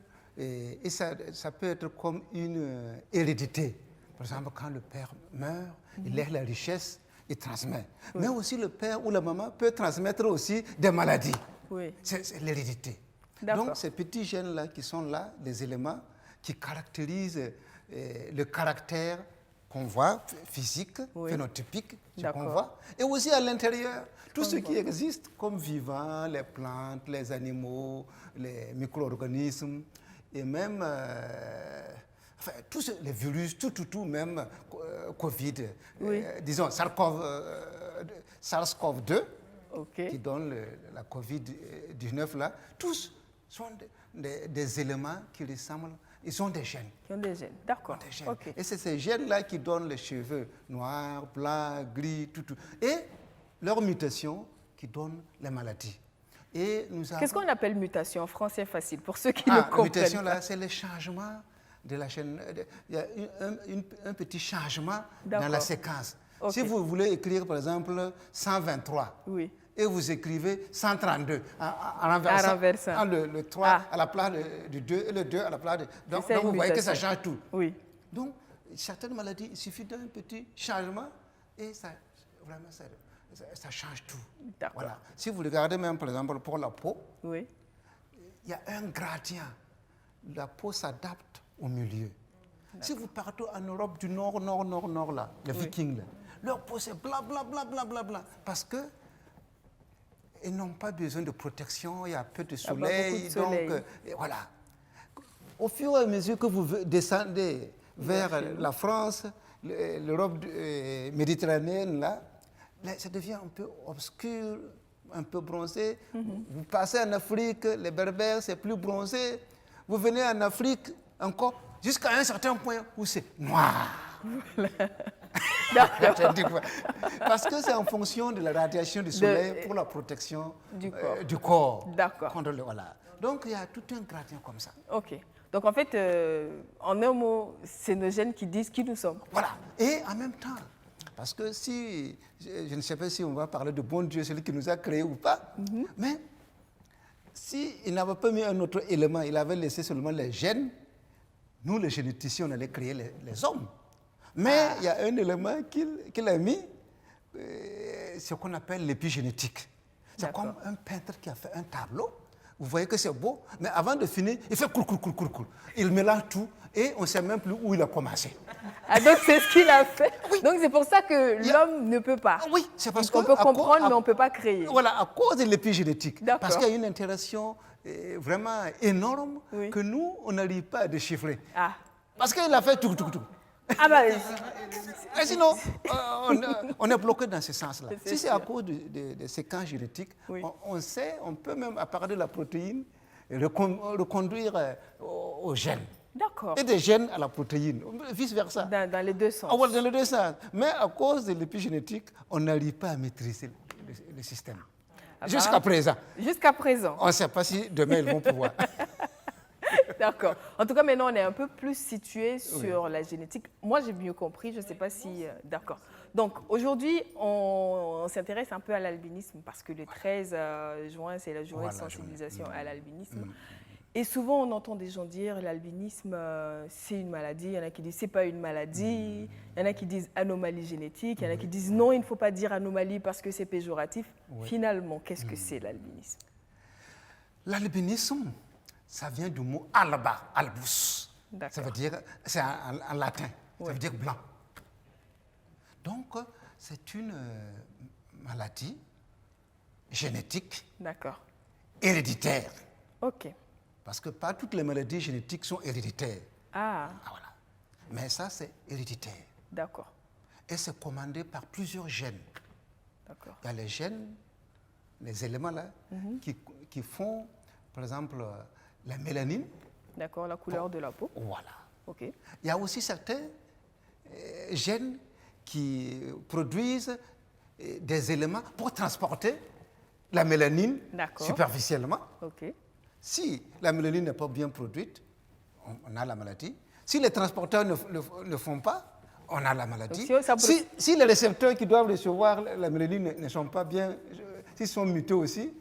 être comme une hérédité. Par exemple, quand le père meurt, il laisse la richesse, il transmet. Oui. Mais aussi le père ou la maman peut transmettre aussi des maladies. Oui. C'est l'hérédité. Donc, ces petits gènes-là qui sont là, les éléments qui caractérisent le caractère qu'on voit, physique, phénotypique, qu'on voit, et aussi à l'intérieur, tout ce qui existe comme vivant, les plantes, les animaux, les micro-organismes, et même tous les virus, tout, même Covid, disons SARS-CoV-2, qui donne la Covid-19 là, tous sont des éléments qui ressemblent ils ont des gènes. Ils ont des gènes, d'accord. Okay. Et c'est ces gènes-là qui donnent les cheveux noirs, blancs, gris, tout. Et leur mutation qui donne les maladies. Qu'est-ce qu'on appelle mutation en français facile pour ceux qui ne comprennent pas? Mutation, là, c'est le changement de la chaîne. Il y a un petit changement dans la séquence. Si vous voulez écrire, par exemple, 123, et vous écrivez 132, en renversant le 3 à la place du 2 et le 2 à la place de... Donc vous voyez que ça change tout. Oui. Donc, certaines maladies, il suffit d'un petit changement et ça, vraiment, ça change tout. Voilà. Si vous regardez même, par exemple, pour la peau, il y a un gradient. La peau s'adapte au milieu. Si vous partez en Europe du Nord, là, les Vikings, là, leur peau c'est blanc. Parce que ils n'ont pas besoin de protection, il y a peu de soleil. Donc, voilà. Au fur et à mesure que vous descendez vers la France, l'Europe méditerranéenne, là, ça devient un peu obscur, un peu bronzé. Vous passez en Afrique, les Berbères, c'est plus bronzé. Vous venez en Afrique, encore, jusqu'à un certain point où c'est noir. Parce que c'est en fonction de la radiation du soleil pour la protection du corps. D'accord. Voilà. Donc, il y a tout un gradient comme ça. OK. Donc, en fait, en un mot, c'est nos gènes qui disent qui nous sommes. Voilà. Et en même temps, parce que si, je ne sais pas si on va parler de bon Dieu, celui qui nous a créés ou pas, mais s'il n'avait pas mis un autre élément, il avait laissé seulement les gènes, nous, les généticiens, on allait créer les hommes. Mais il y a un élément qu'il a mis, ce qu'on appelle l'épigénétique. C'est comme un peintre qui a fait un tableau. Vous voyez que c'est beau, mais avant de finir, il fait cool. Il mélange tout et on ne sait même plus où il a commencé. Ah, donc c'est ce qu'il a fait. Donc c'est pour ça que l'homme ne peut pas. Oui, c'est parce qu'on peut comprendre, mais on ne peut pas créer. Voilà, à cause de l'épigénétique. Parce qu'il y a une interaction vraiment énorme que nous, on n'arrive pas à déchiffrer. Parce qu'il a fait tout. Ah bah, et sinon, on est bloqué dans ce sens-là. Si c'est à cause des séquences génétiques, on sait, on peut même, à partir de la protéine, reconduire aux gènes. D'accord. Et des gènes à la protéine, vice-versa. Dans les deux sens. Dans les deux sens. Mais à cause de l'épigénétique, on n'arrive pas à maîtriser le système. Jusqu'à présent. Jusqu'à présent. On ne sait pas si demain ils vont pouvoir. D'accord. En tout cas, maintenant, on est un peu plus situé sur la génétique. Moi, j'ai mieux compris. Je ne sais pas si... D'accord. Donc, aujourd'hui, on s'intéresse un peu à l'albinisme parce que le 13 juin, c'est la journée de sensibilisation à l'albinisme. Et souvent, on entend des gens dire l'albinisme, c'est une maladie. Il y en a qui disent c'est pas une maladie. Il y en a qui disent anomalie génétique. Il y en a qui disent non, il ne faut pas dire anomalie parce que c'est péjoratif. Finalement, qu'est-ce que c'est l'albinisme? L'albinisme, ça vient du mot alba, albus. Ça veut dire, c'est en latin, ça veut dire blanc. Donc, c'est une maladie génétique, héréditaire. OK. Parce que pas toutes les maladies génétiques sont héréditaires. Voilà. Mais ça, c'est héréditaire. D'accord. Et c'est commandé par plusieurs gènes. D'accord. Il y a les gènes, les éléments là, qui font, par exemple, la mélanine. D'accord, la couleur de la peau. Voilà. OK. Il y a aussi certains gènes qui produisent des éléments pour transporter la mélanine superficiellement. OK. Si la mélanine n'est pas bien produite, on a la maladie. Si les transporteurs ne font pas, on a la maladie. Si les récepteurs qui doivent recevoir la mélanine ne sont pas bien, s'ils sont mutés aussi,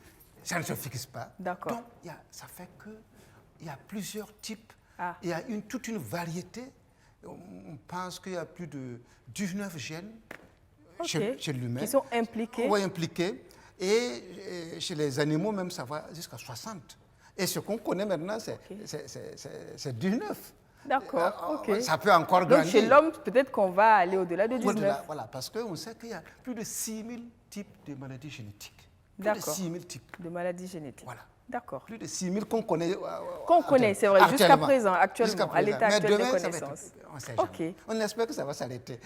ça ne se fixe pas. D'accord. Donc, ça fait qu'il y a plusieurs types. Il y a toute une variété. On pense qu'il y a plus de 19 gènes chez l'humain. Qui sont impliqués. Oui, impliqués. Et chez les animaux, même, ça va jusqu'à 60. Et ce qu'on connaît maintenant, c'est 19. D'accord, OK. Ça peut encore grandir. Donc chez l'homme, peut-être qu'on va aller au-delà de 19. Voilà, parce qu'on sait qu'il y a plus de 6000 types de maladies génétiques. D'accord. Plus de 6000 types. De maladies génétiques. Voilà. D'accord. Plus de 6000 qu'on connaît. Qu'on connaît, c'est vrai, jusqu'à présent, actuellement, à l'état actuel des connaissances. On sait jamais. On espère que ça va s'arrêter.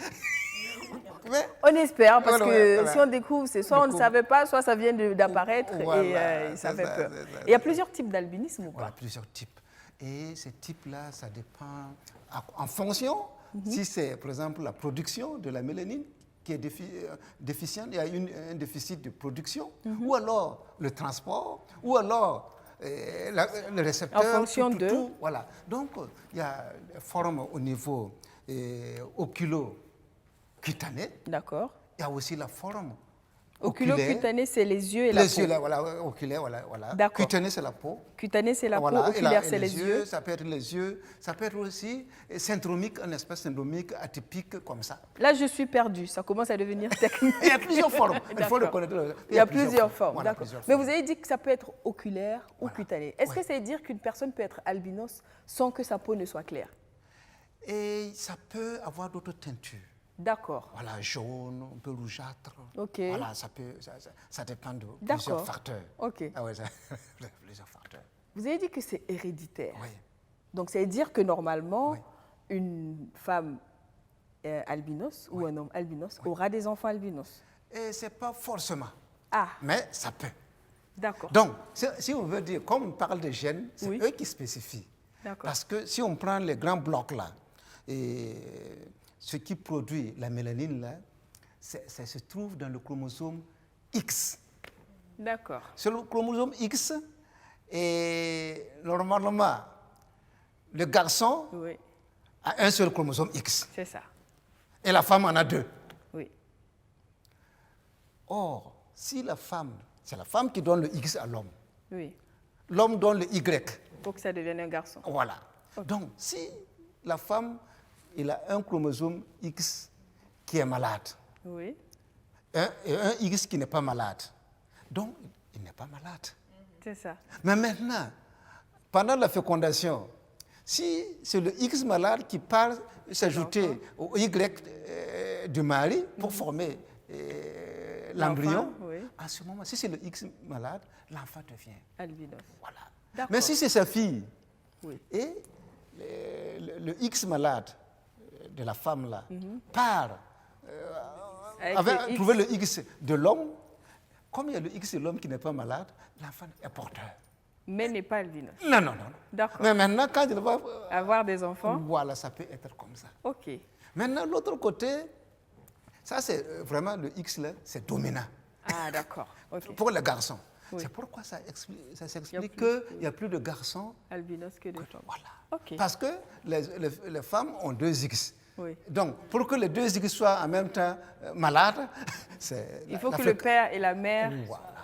On espère, parce que si on découvre, c'est soit on ne savait pas, soit ça vient d'apparaître et ça fait peur. Il y a plusieurs types d'albinisme ou pas? Voilà, plusieurs types. Et ce type-là, ça dépend en fonction, si c'est par exemple la production de la mélanine qui est déficiente, il y a un déficit de production, ou alors le transport, ou alors le récepteur. En fonction de... Voilà. Donc, il y a des formes au niveau oculo-cutané. D'accord. Il y a aussi la forme oculo-cutané, c'est les yeux et la peau. Les yeux, là, voilà, oculaire, voilà. D'accord. Cutané, c'est la peau. Cutané, c'est la Voilà. peau, oculaire, c'est les yeux. Ça peut être les yeux, ça peut être aussi syndromique, un espace syndromique atypique comme ça. Là, je suis perdue, ça commence à devenir technique. Il y a plusieurs formes, il faut le connaître. Il y a plusieurs formes, voilà, d'accord. plusieurs Mais formes. vous avez dit que ça peut être oculaire ou cutané. Est-ce que ça veut dire qu'une personne peut être albinos sans que sa peau ne soit claire? Et ça peut avoir d'autres teintures. D'accord. Voilà, jaune, un peu rougeâtre. Ok. Voilà, ça dépend de plusieurs facteurs. Ok. Ah ouais, plusieurs facteurs. Vous avez dit que c'est héréditaire. Oui. Donc, ça veut dire que normalement, une femme albinos ou un homme albinos aura des enfants albinos. Et ce n'est pas forcément. Ah. Mais ça peut. D'accord. Donc, si on veut dire, comme on parle de gènes, c'est eux qui spécifient. D'accord. Parce que si on prend les grands blocs là, et ce qui produit la mélanine là, ça se trouve dans le chromosome X. D'accord. C'est le chromosome X et normalement, le garçon a un seul chromosome X. C'est ça. Et la femme en a 2. Oui. Or, si la femme, c'est la femme qui donne le X à l'homme. Oui. L'homme donne le Y. Pour que ça devienne un garçon. Voilà. Okay. Donc, si la femme, il a un chromosome X qui est malade, oui. et un X qui n'est pas malade, donc il n'est pas malade. C'est ça. Mais maintenant, pendant la fécondation, si c'est le X malade qui part s'ajouter au Y du mari pour former l'embryon, à ce moment, si c'est le X malade, l'enfant devient albinos. Voilà. Mais si c'est sa fille, et le X malade de la femme là part trouver le X de l'homme, comme il y a le X de l'homme qui n'est pas malade, l'enfant est porteur. Mais n'est pas albinos. Non. D'accord. Mais maintenant, quand il va avoir des enfants, voilà, ça peut être comme ça. Ok. Maintenant, l'autre côté, ça c'est vraiment le X là, c'est dominant. Ah, d'accord. Okay. Pour les garçons. Oui. C'est pourquoi ça s'explique qu'il n'y a plus de garçons albinos que de femmes. Voilà. Okay. Parce que les femmes ont 2 X. Oui. Donc, pour que les 2 X soient en même temps malades, il faut que le père et la mère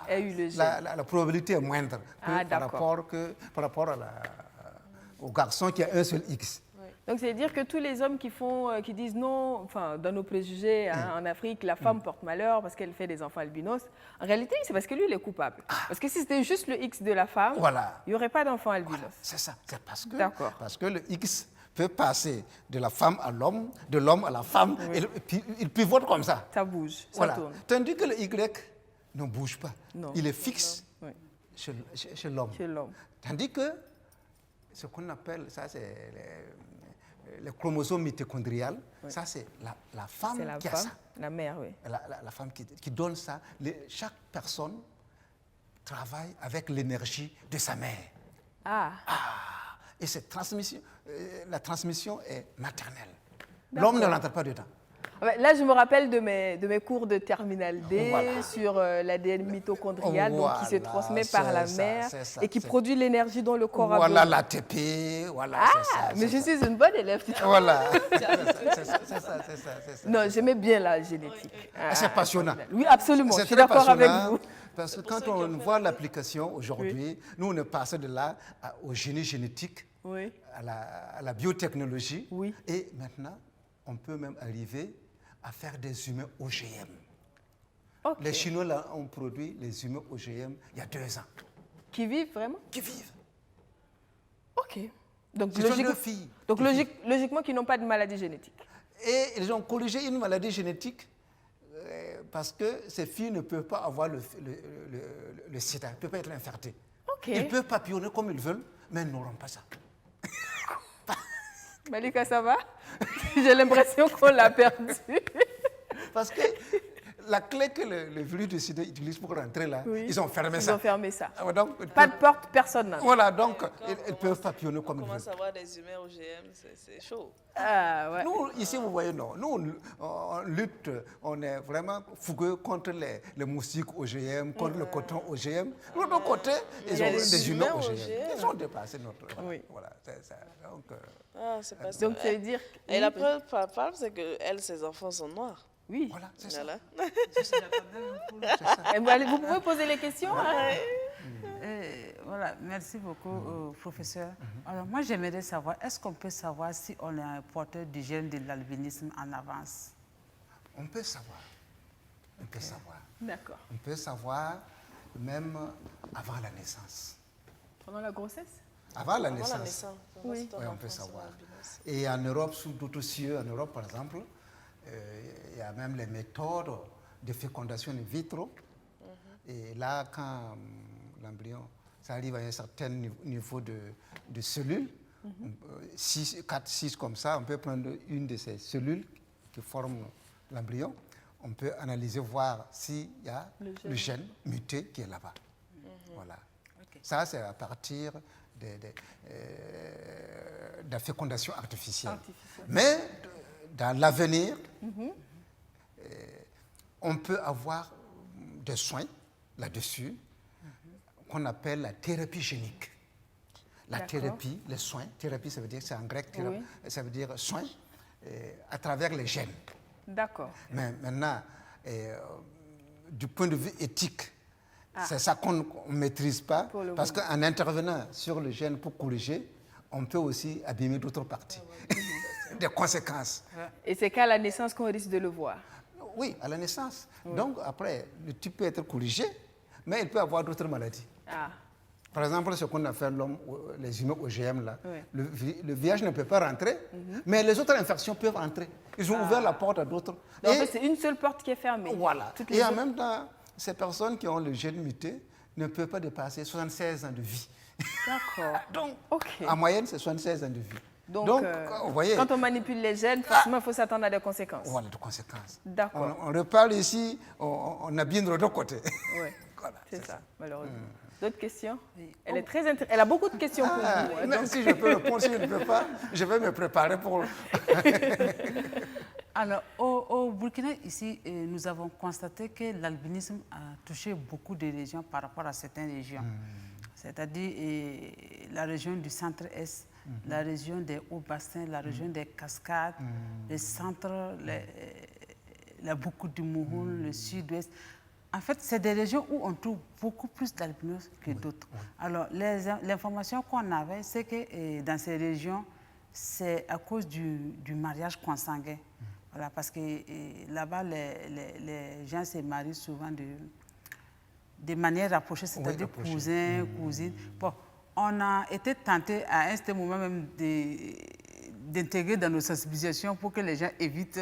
aient eu le gène. La probabilité est moindre par rapport au garçon qui a un seul X. Donc, c'est-à-dire que tous les hommes qui disent non, enfin, dans nos préjugés en Afrique, la femme porte malheur parce qu'elle fait des enfants albinos, en réalité, c'est parce que lui, il est coupable. Parce que si c'était juste le X de la femme, il n'y aurait pas d'enfants albinos. Voilà, c'est ça. C'est parce que le X peut passer de la femme à l'homme, de l'homme à la femme, et puis il pivote comme ça. Ça bouge, ça voilà. tourne. Tandis que le Y ne bouge pas. Non. Il est fixe chez l'homme. Tandis que ce qu'on appelle, ça c'est le chromosome mitochondrial, ça c'est la femme qui a ça. La mère, oui. La femme qui donne ça. Chaque personne travaille avec l'énergie de sa mère. Et cette transmission, la transmission est maternelle. L'homme ne rentre pas dedans. Là, je me rappelle de mes cours de terminale D sur l'ADN mitochondrial qui se transmet par la mère et qui produit l'énergie dans le corps. Voilà l'ATP, voilà. Mais je suis une bonne élève. Voilà. C'est ça. Non, j'aimais bien la génétique. C'est passionnant. Oui, absolument. Je suis d'accord avec vous. Parce que quand on voit l'application aujourd'hui, nous, on est passé de là au génie génétique, à la biotechnologie. Et maintenant, on peut même arriver à faire des humains OGM. Les Chinois là, ont produit les humains OGM il y a 2 ans. Qui vivent vraiment? Qui vivent. Ok. Donc, logiquement, qui n'ont pas de maladie génétique. Et ils ont corrigé une maladie génétique parce que ces filles ne peuvent pas avoir le sida, ne peuvent pas être infertiles. Ils peuvent papillonner comme ils veulent, mais ils n'auront pas ça. Malika, ça va? J'ai l'impression qu'on l'a perdu. Parce que la clé que le virus du sida utilise pour rentrer là, ils ont fermé ça. Ils ont fermé ça. Donc, pas de porte, personne n'entre. Voilà, donc ils peuvent papillonner comme ils veulent. On commence à avoir des humains OGM, c'est chaud. Ah, ouais. Nous, ici, vous voyez, non. Nous, on lutte, on est vraiment fougueux contre les moustiques OGM, contre le coton OGM. De l'autre côté, ils ont des humains OGM. Ils ont dépassé notre... Voilà, c'est ça. Donc, donc ça veut dire... Et la preuve palpable, c'est que ses enfants sont noirs. Oui. Voilà, c'est ça. Vous pouvez poser les questions. Voilà, merci beaucoup, professeur. Alors, moi, j'aimerais savoir, est-ce qu'on peut savoir si on est un porteur du gène de l'albinisme en avance? On peut savoir. On peut savoir. D'accord. On peut savoir même avant la naissance. Pendant la grossesse? Avant la naissance. Oui, on peut savoir. Et en Europe, sous d'autres cieux, en Europe, par exemple, il y a même les méthodes de fécondation in vitro. Et là, quand l'embryon, ça arrive à un certain niveau de cellules, 4, 6 comme ça, on peut prendre une de ces cellules qui forment l'embryon, on peut analyser, voir s'il y a le gène muté qui est là-bas. Voilà. Ça, c'est à partir de la fécondation artificielle. Mais dans l'avenir, on peut avoir des soins là-dessus qu'on appelle la thérapie génique. La thérapie, les soins, thérapie ça veut dire, c'est en grec, ça veut dire soins à travers les gènes. D'accord. Mais maintenant, du point de vue éthique, c'est ça qu'on ne maîtrise pas, parce qu'en intervenant sur le gène pour corriger, on peut aussi abîmer d'autres parties. Des conséquences. Et c'est qu'à la naissance qu'on risque de le voir? Oui, à la naissance. Donc après, le type peut être corrigé, mais il peut avoir d'autres maladies. Par exemple, ce qu'on appelle les humains OGM, là, le VIH ne peut pas rentrer, mais les autres infections peuvent rentrer. Ils ont ouvert la porte à d'autres. En fait, c'est une seule porte qui est fermée. Voilà. Et en même temps, ces personnes qui ont le gène muté ne peuvent pas dépasser 76 ans de vie. D'accord. Donc, en moyenne, c'est 76 ans de vie. Donc vous voyez, quand on manipule les gènes, forcément, il faut s'attendre à des conséquences. Voilà, des conséquences. D'accord. On reparle ici, on abîme de l'autre côté. Oui, voilà, c'est ça, malheureusement. D'autres questions? Elle est très elle a beaucoup de questions pour vous. Même si je peux répondre, si je ne peux pas, je vais me préparer pour... Alors, au Burkina, ici, nous avons constaté que l'albinisme a touché beaucoup de régions par rapport à certaines régions. C'est-à-dire la région du centre-est, la région des Hauts-Bassins, la région des Cascades, le centre, la Boukou du Mouhoun, le sud-ouest. En fait, c'est des régions où on trouve beaucoup plus d'albinos que d'autres. Alors, l'information qu'on avait, c'est que dans ces régions, c'est à cause du mariage consanguin. Voilà, parce que là-bas, les gens se marient souvent de manière rapprochée, c'est-à-dire cousins, cousines. Bon, on a été tenté à un certain moment même d'intégrer dans nos sensibilisations pour que les gens évitent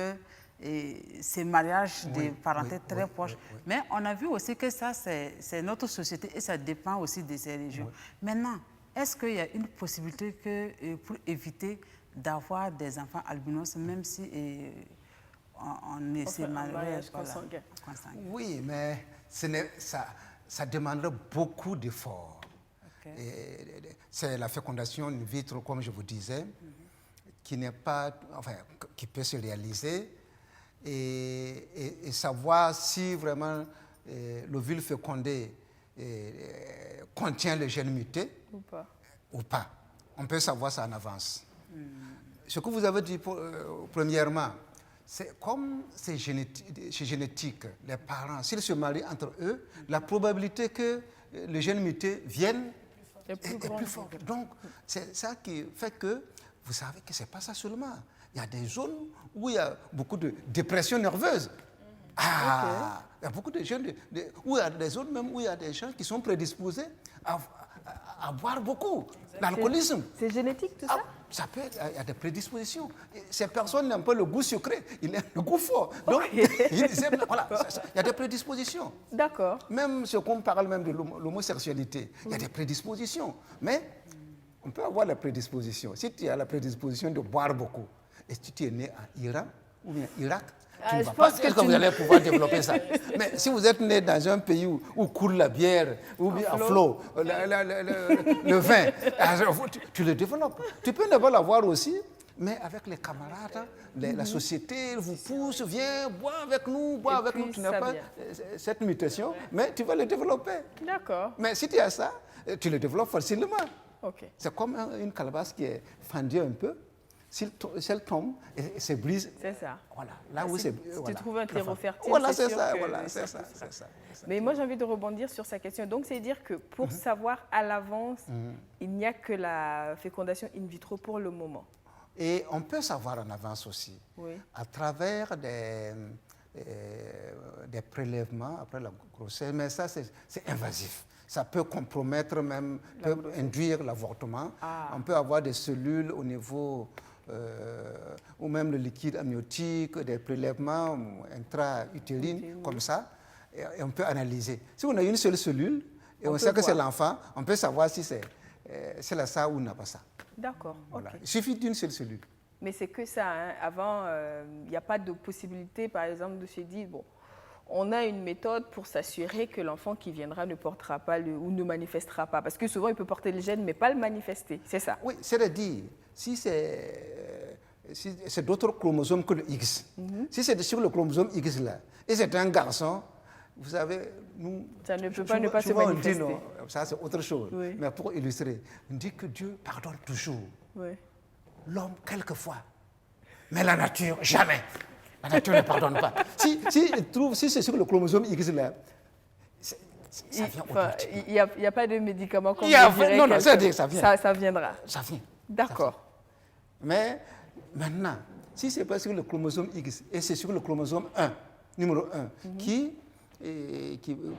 ces mariages de parenté très proches. Mais on a vu aussi que ça, c'est notre société et ça dépend aussi de ces régions. Maintenant, est-ce qu'il y a une possibilité que, pour éviter d'avoir des enfants albinos, même si on essaie de mariage consanguin? Oui, mais ça demanderait beaucoup d'efforts. C'est la fécondation in vitro, comme je vous disais, qui n'est pas, enfin, qui peut se réaliser et savoir si vraiment l'ovule fécondé contient le gène muté ou pas. On peut savoir ça en avance. Ce que vous avez dit premièrement, c'est comme c'est génétique, les parents, s'ils se marient entre eux, la probabilité que le gène muté vienne est plus forte. Donc, c'est ça qui fait que, vous savez que ce n'est pas ça seulement. Il y a des zones où il y a beaucoup de dépression nerveuse. Il y a beaucoup de jeunes, où il y a des zones même où il y a des gens qui sont prédisposés à boire beaucoup. L'alcoolisme. C'est génétique tout ça? Ça peut être, il y a des prédispositions. Ces personnes n'aiment pas le goût sucré, ils aiment le goût fort. Donc, voilà, il y a des prédispositions. D'accord. Même ce qu'on parle même de l'homosexualité, il y a des prédispositions. Mais on peut avoir la prédisposition. Si tu as la prédisposition de boire beaucoup, et si tu es né en Iran ou bien Irak, tu ne vas pas dire que vous allez pouvoir développer ça. Mais si vous êtes né dans un pays où coule la bière, ou bien à flot, le vin, tu le développes. Tu peux ne pas l'avoir aussi, mais avec les camarades, la société vous pousse, viens, bois avec nous, bois avec nous. Tu n'as pas cette mutation, mais tu vas le développer. D'accord. Mais si tu as ça, tu le développes facilement. Okay. C'est comme une calebasse qui est fendue un peu. Si elle tombe et se brise, c'est ça. Voilà, là où c'est. Tu trouves un terreau fertile. Voilà, c'est ça, voilà, c'est ça. Mais moi, j'ai envie de rebondir sur sa question. Donc, c'est dire que pour savoir à l'avance, il n'y a que la fécondation in vitro pour le moment. Et on peut savoir en avance aussi, à travers des prélèvements après la grossesse, mais ça, c'est invasif. Ça peut compromettre même, peut induire l'avortement. On peut avoir des cellules au niveau, ou même le liquide amniotique, des prélèvements intra-utérines, comme ça, et on peut analyser. Si on a une seule cellule, et on sait que c'est l'enfant, on peut savoir si c'est ça ou n'a pas ça. D'accord. Voilà. Okay. Il suffit d'une seule cellule. Mais c'est que ça. Hein. Avant, il n'y a pas de possibilité, par exemple, de se dire, bon, on a une méthode pour s'assurer que l'enfant qui viendra ne portera pas ou ne manifestera pas. Parce que souvent, il peut porter le gène, mais pas le manifester. C'est ça. Oui, c'est-à-dire, si c'est d'autres chromosomes que le X, si c'est sur le chromosome X là, et c'est un garçon, vous savez, nous... Ça ne peut pas ne pas se manifester. On dit non, ça c'est autre chose. Oui. Mais pour illustrer, on dit que Dieu pardonne toujours. Oui. L'homme, quelquefois, mais la nature, jamais. La nature ne pardonne pas. Si c'est sur le chromosome X là, ça vient automatiquement. Il n'y a pas de médicament comme non, ça vient. Ça viendra. Ça vient. D'accord. Mais maintenant, si ce n'est pas sur le chromosome X et c'est sur le chromosome 1, numéro 1, qui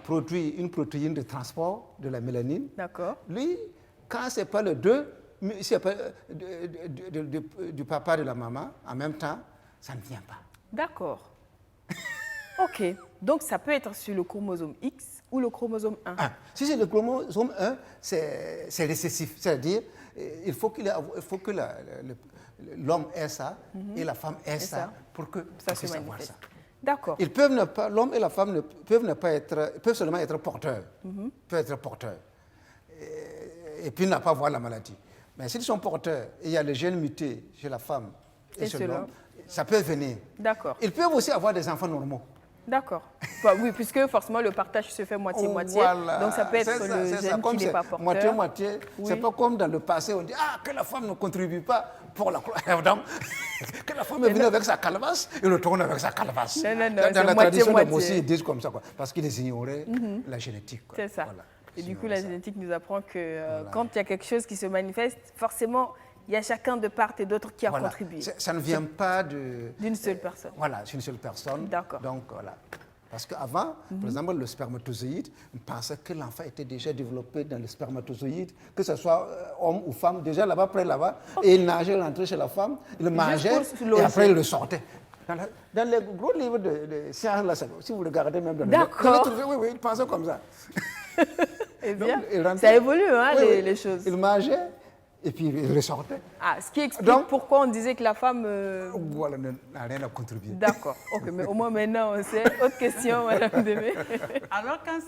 produit une protéine de transport de la mélanine, lui, quand ce n'est pas le 2, si pas du papa de la maman, en même temps, ça ne vient pas. D'accord. OK. Donc, ça peut être sur le chromosome X ou le chromosome 1. Si c'est le chromosome 1, c'est récessif. C'est-à-dire, il faut que l'homme ait ça et la femme ait ça pour que ça se manifeste. D'accord. L'homme et la femme peuvent seulement être porteurs. Peuvent être porteurs. Et puis ne pas avoir la maladie. Mais s'ils sont porteurs et il y a les gènes mutés chez la femme et chez l'homme, ça peut venir. D'accord. Ils peuvent aussi avoir des enfants normaux. D'accord. Bah, oui, puisque forcément le partage se fait moitié-moitié. Voilà. Donc ça peut être le gène qui n'est pas porteur. Moitié-moitié. Oui. C'est pas comme dans le passé, on dit que la femme ne contribue pas pour la croix. Que la femme est venue avec sa calebasse et retourne avec sa calebasse. Non, dans la tradition de Mossi, ils disent comme ça, parce qu'ils ignoraient la génétique. C'est ça. Voilà. Et du coup, la génétique nous apprend que quand il y a quelque chose qui se manifeste, forcément, il y a chacun de part et d'autre qui a contribué. Ça ne vient pas d'une seule personne. Voilà, c'est une seule personne. D'accord. Donc, voilà. Parce qu'avant, par exemple, le spermatozoïde, on pensait que l'enfant était déjà développé dans le spermatozoïde, que ce soit homme ou femme, déjà là-bas, près là-bas, et il nageait, il rentrait chez la femme, il le mangeait, et après il le sortait. Dans les gros livres de sciences, là, si vous regardez même dans D'accord. Oui, il pensait comme ça. Eh bien, ça évolue, hein, les choses. Il mangeait, et puis il ressortait. Ce qui explique pourquoi on disait que la femme... Voilà, n'a rien à contribuer. D'accord. Ok, mais au moins maintenant, on sait. Autre question, Madame Démé. Alors, quand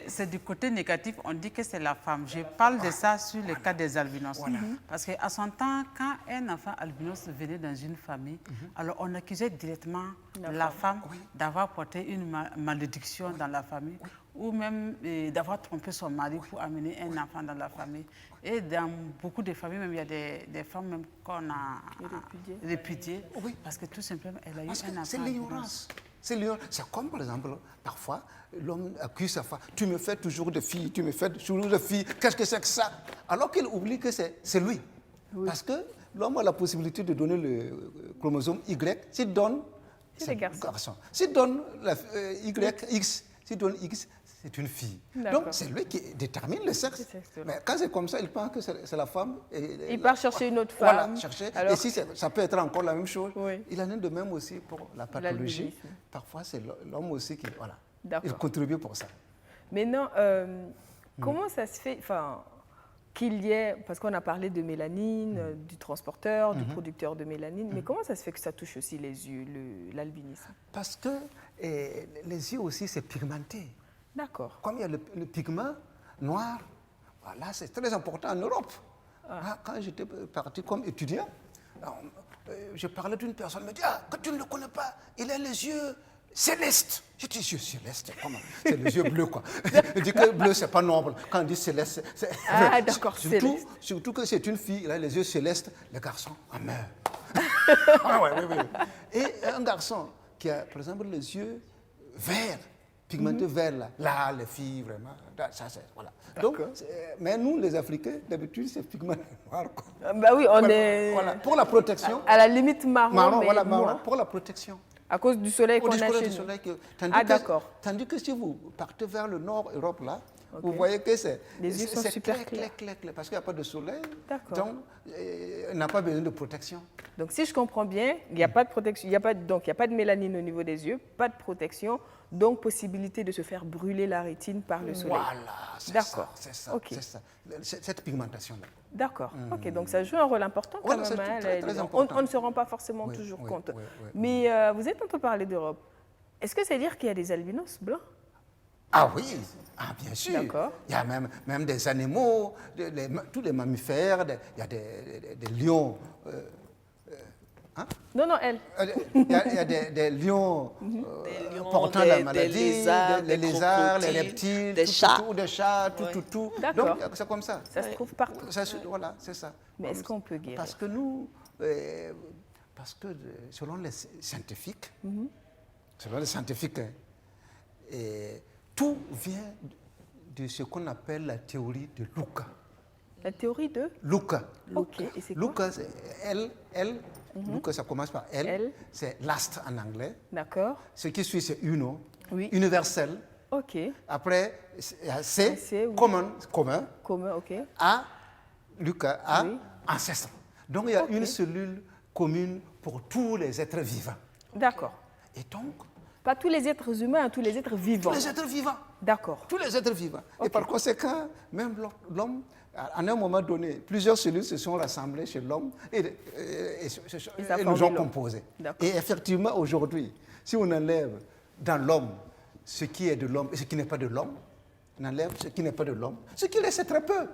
c'est du côté négatif, on dit que c'est la femme. Je parle de ça sur le cas des albinos. Voilà. Parce qu'à son temps, quand un enfant albinos venait dans une famille, alors on accusait directement la femme d'avoir porté une malédiction dans la famille. Ou même d'avoir trompé son mari pour amener un enfant dans la famille. Et dans beaucoup de familles, même, il y a des femmes même qu'on a répudiées parce que tout simplement, elle a eu un enfant. C'est l'ignorance. C'est comme, par exemple, parfois, l'homme accuse sa femme. Tu me fais toujours de filles, tu me fais toujours de filles. Qu'est-ce que c'est que ça? Alors qu'il oublie que c'est lui. Parce que l'homme a la possibilité de donner le chromosome Y. S'il donne, c'est un garçon. S'il donne X, s'il donne X, c'est une fille. Donc, c'est lui qui détermine le sexe. Mais quand c'est comme ça, il pense que c'est la femme. Il part chercher une autre femme. Voilà, chercher. Alors... Et si ça peut être encore la même chose, il en est de même aussi pour la pathologie. Parfois, c'est l'homme aussi qui... Voilà. Il contribue pour ça. Maintenant, comment ça se fait... qu'il y ait, parce qu'on a parlé de mélanine, du transporteur, du producteur de mélanine, mais comment ça se fait que ça touche aussi les yeux, l'albinisme? Parce que les yeux aussi, c'est pigmenté. D'accord. Comme il y a le pigment noir, voilà, c'est très important en Europe. Quand j'étais parti comme étudiant, je parlais d'une personne, elle me dit, que tu ne le connais pas, il a les yeux célestes. Je dis, yeux célestes, comment? C'est les yeux bleus, quoi. Je dis que bleu, c'est pas noble. Quand on dit céleste, c'est... Ah, d'accord, céleste. Surtout que c'est une fille, elle a les yeux célestes, le garçon en meurt. Oui. Et un garçon qui a, par exemple, les yeux verts, pigmentés verts, là, les filles, vraiment, ça, c'est... Voilà. Donc, mais nous, les Africains, d'habitude, c'est pigment noir. Bah oui, on est... Voilà, pour la protection. À la limite marron, mais voilà, noir. pour la protection. À cause du soleil qu'on a chez nous. D'accord. Tandis que si vous partez vers le nord, Europe, là, vous voyez que c'est... Les yeux sont super clairs. Parce qu'il n'y a pas de soleil. D'accord. Donc, on n'a pas besoin de protection. Donc, si je comprends bien, il n'y a pas de protection, donc il n'y a pas de mélanine au niveau des yeux, pas de protection, donc possibilité de se faire brûler la rétine par le soleil. Voilà, c'est ça. C'est ça. Cette pigmentation-là. D'accord. Ok, donc ça joue un rôle important quand même. Très important. On ne se rend pas forcément toujours compte. Mais vous êtes un peu parlé d'Europe. Est-ce que c'est dire qu'il y a des albinos blancs? Ah oui, bien sûr. D'accord. Il y a même des animaux, tous les mammifères, il y a des lions. Non, elle. Il y a des lions portant la maladie, des lézards, les reptiles, des chats, tout. D'accord. Donc, c'est comme ça. Ça se trouve partout. Voilà, c'est ça. Mais est-ce qu'on peut guérir? Parce que nous, selon les scientifiques, tout vient de ce qu'on appelle la théorie de Luca. La théorie de Luca. Ok, et c'est quoi? Luca, c'est L. Luca, ça commence par L. C'est last en anglais. D'accord. Ce qui suit, c'est uno. Oui. Universel. Ok. Après, C, oui. commun. Commun, ok. A, Luca, A, ancestre. Donc, il y a une cellule commune pour tous les êtres vivants. D'accord. Et donc... Pas tous les êtres humains, tous les êtres vivants. Tous les êtres vivants. D'accord. Tous les êtres vivants. Okay. Et par conséquent, même l'homme, à un moment donné, plusieurs cellules se sont rassemblées chez l'homme et nous ont composé. Et effectivement, aujourd'hui, si on enlève dans l'homme ce qui est de l'homme et ce qui n'est pas de l'homme, on enlève ce qui n'est pas de l'homme, ce qui laisse très peu.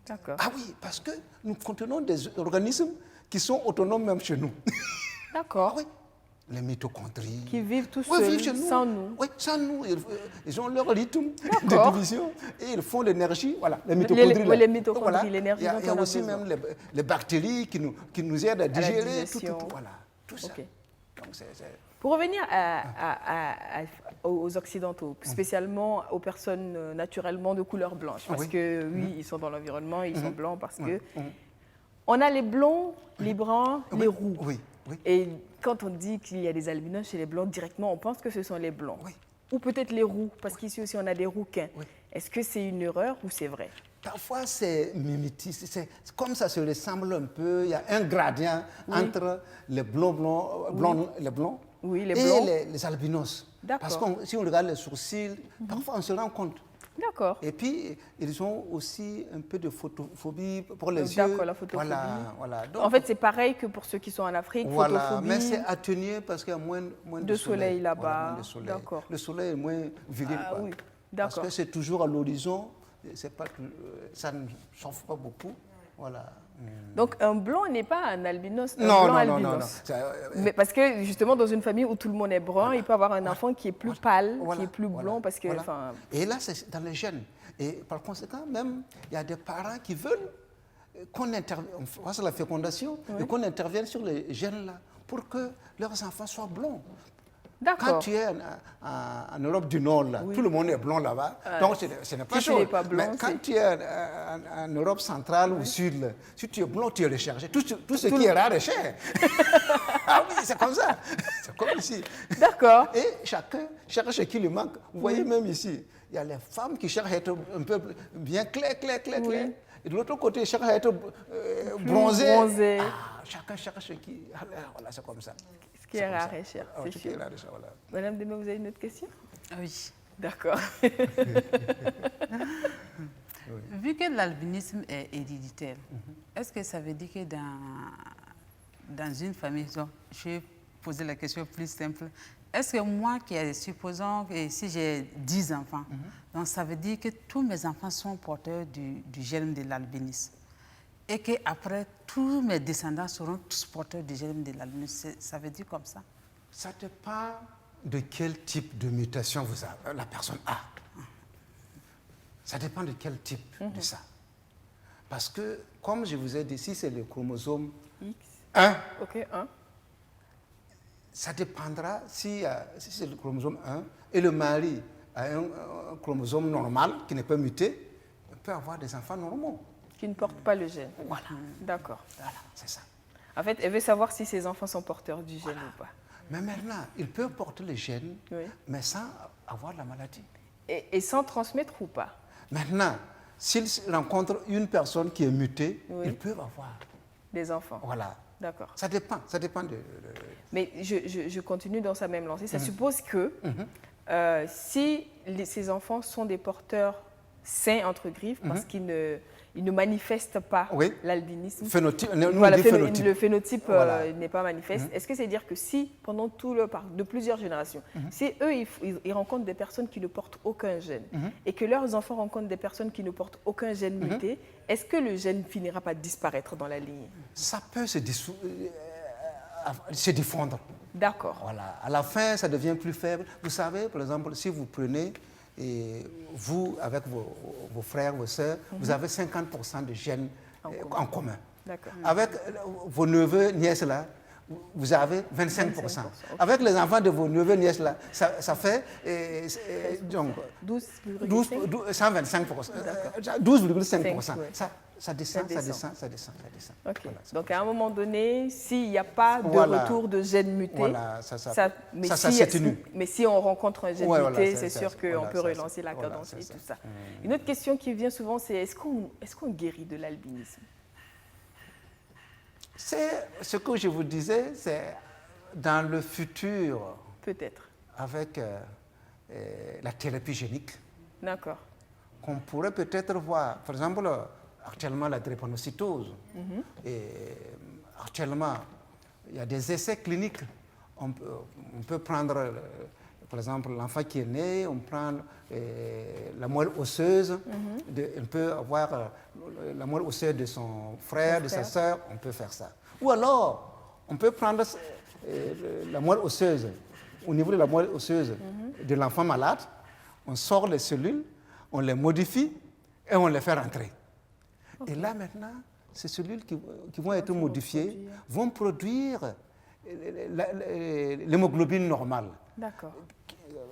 D'accord. Ah oui, parce que nous contenons des organismes qui sont autonomes même chez nous. D'accord. Ah oui. Les mitochondries. Qui vivent tous seuls, sans nous. Oui, sans nous. Ils ont leur rythme de division et ils font l'énergie. Voilà, les mitochondries. Les mitochondries, l'énergie. Il y a aussi même les bactéries qui nous aident à digérer. Voilà, tout ça. Okay. Donc, Pour revenir aux Occidentaux, spécialement aux personnes naturellement de couleur blanche, parce que oui, ils sont dans l'environnement, ils sont blancs parce que... On a les blonds, les bruns, les roux. Oui. Et quand on dit qu'il y a des albinos chez les blancs, directement, on pense que ce sont les blancs. Oui. Ou peut-être les roux, parce qu'ici aussi, on a des rouquins. Oui. Est-ce que c'est une erreur ou c'est vrai? Parfois, c'est mimétique. C'est comme ça se ressemble un peu. Il y a un gradient entre les blonds et les albinos. Parce que si on regarde les sourcils, parfois, on se rend compte. D'accord. Et puis, ils ont aussi un peu de photophobie pour les yeux. D'accord, la photophobie. Voilà. Donc, en fait, c'est pareil que pour ceux qui sont en Afrique, photophobie. Mais c'est atténué parce qu'il y a moins de soleil là-bas. Voilà, d'accord. Le soleil est moins viril. Oui, d'accord. Parce que c'est toujours à l'horizon, ça ne chauffe pas beaucoup. Voilà. Donc, un blanc n'est pas un albinos, Non. Mais parce que, justement, dans une famille où tout le monde est brun, il peut avoir un enfant qui est plus pâle, qui est plus blond, parce que... Et là, c'est dans les gènes. Et par conséquent, même, il y a des parents qui veulent qu'on fasse la fécondation et qu'on intervienne sur les gènes-là pour que leurs enfants soient blonds. Quand tu es en Europe du Nord, là, tout le monde est blond là-bas, donc ce n'est pas chaud. Mais quand tu es en Europe centrale ou sud, là, si tu es blond, tu es recherché. Tout ce qui est rare est cher. Ah oui, c'est comme ça. C'est comme ici. D'accord. Et chacun cherche ce qui lui manque. Vous voyez même ici, il y a les femmes qui cherchent à être un peu bien clair. Et de l'autre côté, cherchent à être bronzé. Chacun cherche ce qui... Voilà, c'est comme ça. Ce qui est rare et cher, c'est sûr. Voilà. Madame Demé, vous avez une autre question? Oui. D'accord. Vu que l'albinisme est héréditaire, est-ce que ça veut dire que dans une famille, je vais poser la question plus simple, est-ce que moi supposons que si j'ai 10 enfants, donc ça veut dire que tous mes enfants sont porteurs du gène de l'albinisme et qu'après, tous mes descendants seront tous porteurs du gène de l'albinisme. Ça veut dire comme ça? Ça dépend de quel type de mutation la personne a. Ça dépend de quel type de ça. Parce que, comme je vous ai dit, si c'est le chromosome X. 1, OK, 1. Ça dépendra si c'est le chromosome 1 et le mari a un chromosome normal qui n'est pas muté, on peut avoir des enfants normaux. Qui ne portent pas le gène. Voilà. D'accord. Voilà, c'est ça. En fait, elle veut savoir si ses enfants sont porteurs du gène ou pas. Mais maintenant, il peut porter le gène, mais sans avoir la maladie. Et sans transmettre ou pas? Maintenant, s'il rencontre une personne qui est mutée, ils peuvent avoir des enfants. Voilà. D'accord. Ça dépend de... Mais je continue dans sa même lancée. Ça suppose que si ces enfants sont des porteurs sains, entre griffes, parce qu'ils ne manifestent pas l'albinisme, le phénotype n'est pas manifeste, est-ce que c'est dire que si, pendant de plusieurs générations, si eux, ils rencontrent des personnes qui ne portent aucun gène, et que leurs enfants rencontrent des personnes qui ne portent aucun gène muté, est-ce que le gène finira par disparaître dans la lignée? Ça peut se diffondre. D'accord. Voilà. À la fin, ça devient plus faible. Vous savez, par exemple, si vous prenez, vous, avec vos frères, vos sœurs, vous avez 50% de gènes en commun. D'accord. Avec vos neveux, nièces, là, vous avez 25%. 25%. Avec les enfants de vos neveux, nièces, là, ça fait 125%. 12,5%. Ça descend. Okay. Voilà, donc, à un moment donné, s'il n'y a pas de retour de gène muté, mais si on rencontre un gène muté, c'est sûr qu'on peut relancer la cadence et tout ça. Une autre question qui vient souvent, c'est est-ce qu'on guérit de l'albinisme? C'est ce que je vous disais, c'est dans le futur. Peut-être. Avec la thérapie génique. D'accord. Qu'on pourrait peut-être voir, par exemple, actuellement la drépanocytose. Et actuellement, il y a des essais cliniques. On peut prendre, par exemple, l'enfant qui est né, on prend la moelle osseuse, on peut avoir la moelle osseuse de son frère, de sa sœur, on peut faire ça. Ou alors, on peut prendre la moelle osseuse, au niveau de la moelle osseuse de l'enfant malade, on sort les cellules, on les modifie et on les fait rentrer. Et là maintenant, ces cellules qui vont être modifiées vont produire l'hémoglobine normale. D'accord.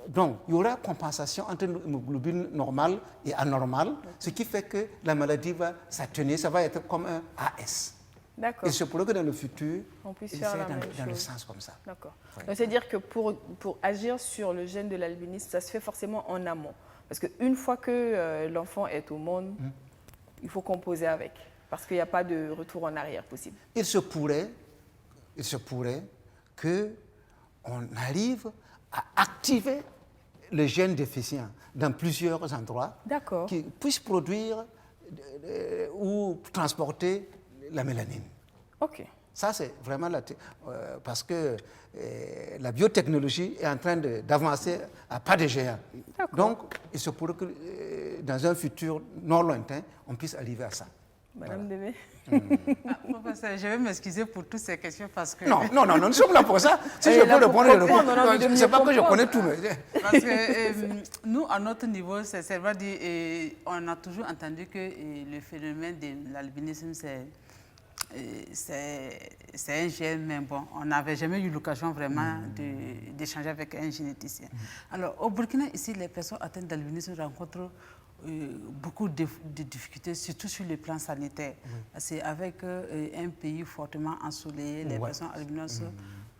Donc, il y aura compensation entre l'hémoglobine normale et anormale, ce qui fait que la maladie va s'atténuer, ça va être comme un AS. D'accord. Et c'est pour que dans le futur, on puisse faire dans le sens comme ça. D'accord. Donc, c'est-à-dire que pour agir sur le gène de l'albinisme, ça se fait forcément en amont. Parce qu'une fois que l'enfant est au monde, il faut composer avec. Parce qu'il n'y a pas de retour en arrière possible. Il se pourrait qu'on arrive à activer le gène déficient dans plusieurs endroits qui puissent produire ou transporter la mélanine. OK. Ça, c'est vraiment parce que la biotechnologie est en train d'avancer à pas de géant. Donc, il se pourrait que dans un futur non lointain, on puisse arriver à ça. Madame Deme. Professeur, je vais m'excuser pour toutes ces questions parce que... Non, nous sommes là pour ça. Si je peux répondre, je réponds. Je ne sais pas que je connais tout. Mais... Parce que nous, à notre niveau, c'est vrai dire, on a toujours entendu que le phénomène de l'albinisme, c'est un gène, mais bon, on n'avait jamais eu l'occasion vraiment d'échanger avec un généticien. Alors, au Burkina, ici, les personnes atteintes d'albinisme rencontrent beaucoup de difficultés, surtout sur le plan sanitaire. C'est avec un pays fortement ensoleillé, les personnes albinos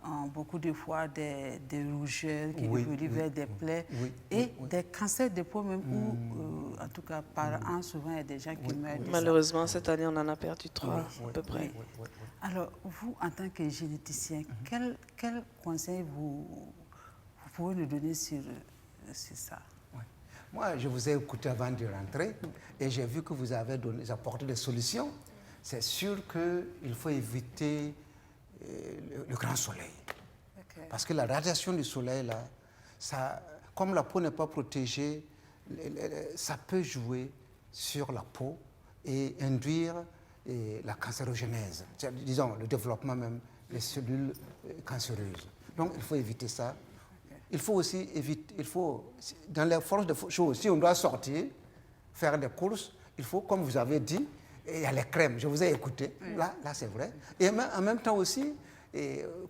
ont beaucoup de fois des rougeurs qui évoluent vers des plaies et des cancers de peau même où, en tout cas, par an, souvent, il y a des gens qui meurent. Malheureusement, cette année, on en a perdu 3 à peu près. Alors, vous, en tant que généticien, quel conseil vous pouvez nous donner sur ça? Moi, je vous ai écouté avant de rentrer et j'ai vu que vous avez apporté des solutions. C'est sûr qu'il faut éviter le grand soleil. Parce que la radiation du soleil, là, ça, comme la peau n'est pas protégée, ça peut jouer sur la peau et induire la cancérogénèse, disons le développement même des cellules cancéreuses. Donc il faut éviter ça. Il faut aussi éviter, dans les forces de choses, si on doit sortir, faire des courses, il faut, comme vous avez dit, il y a les crèmes, je vous ai écouté, là c'est vrai. Et en même temps aussi,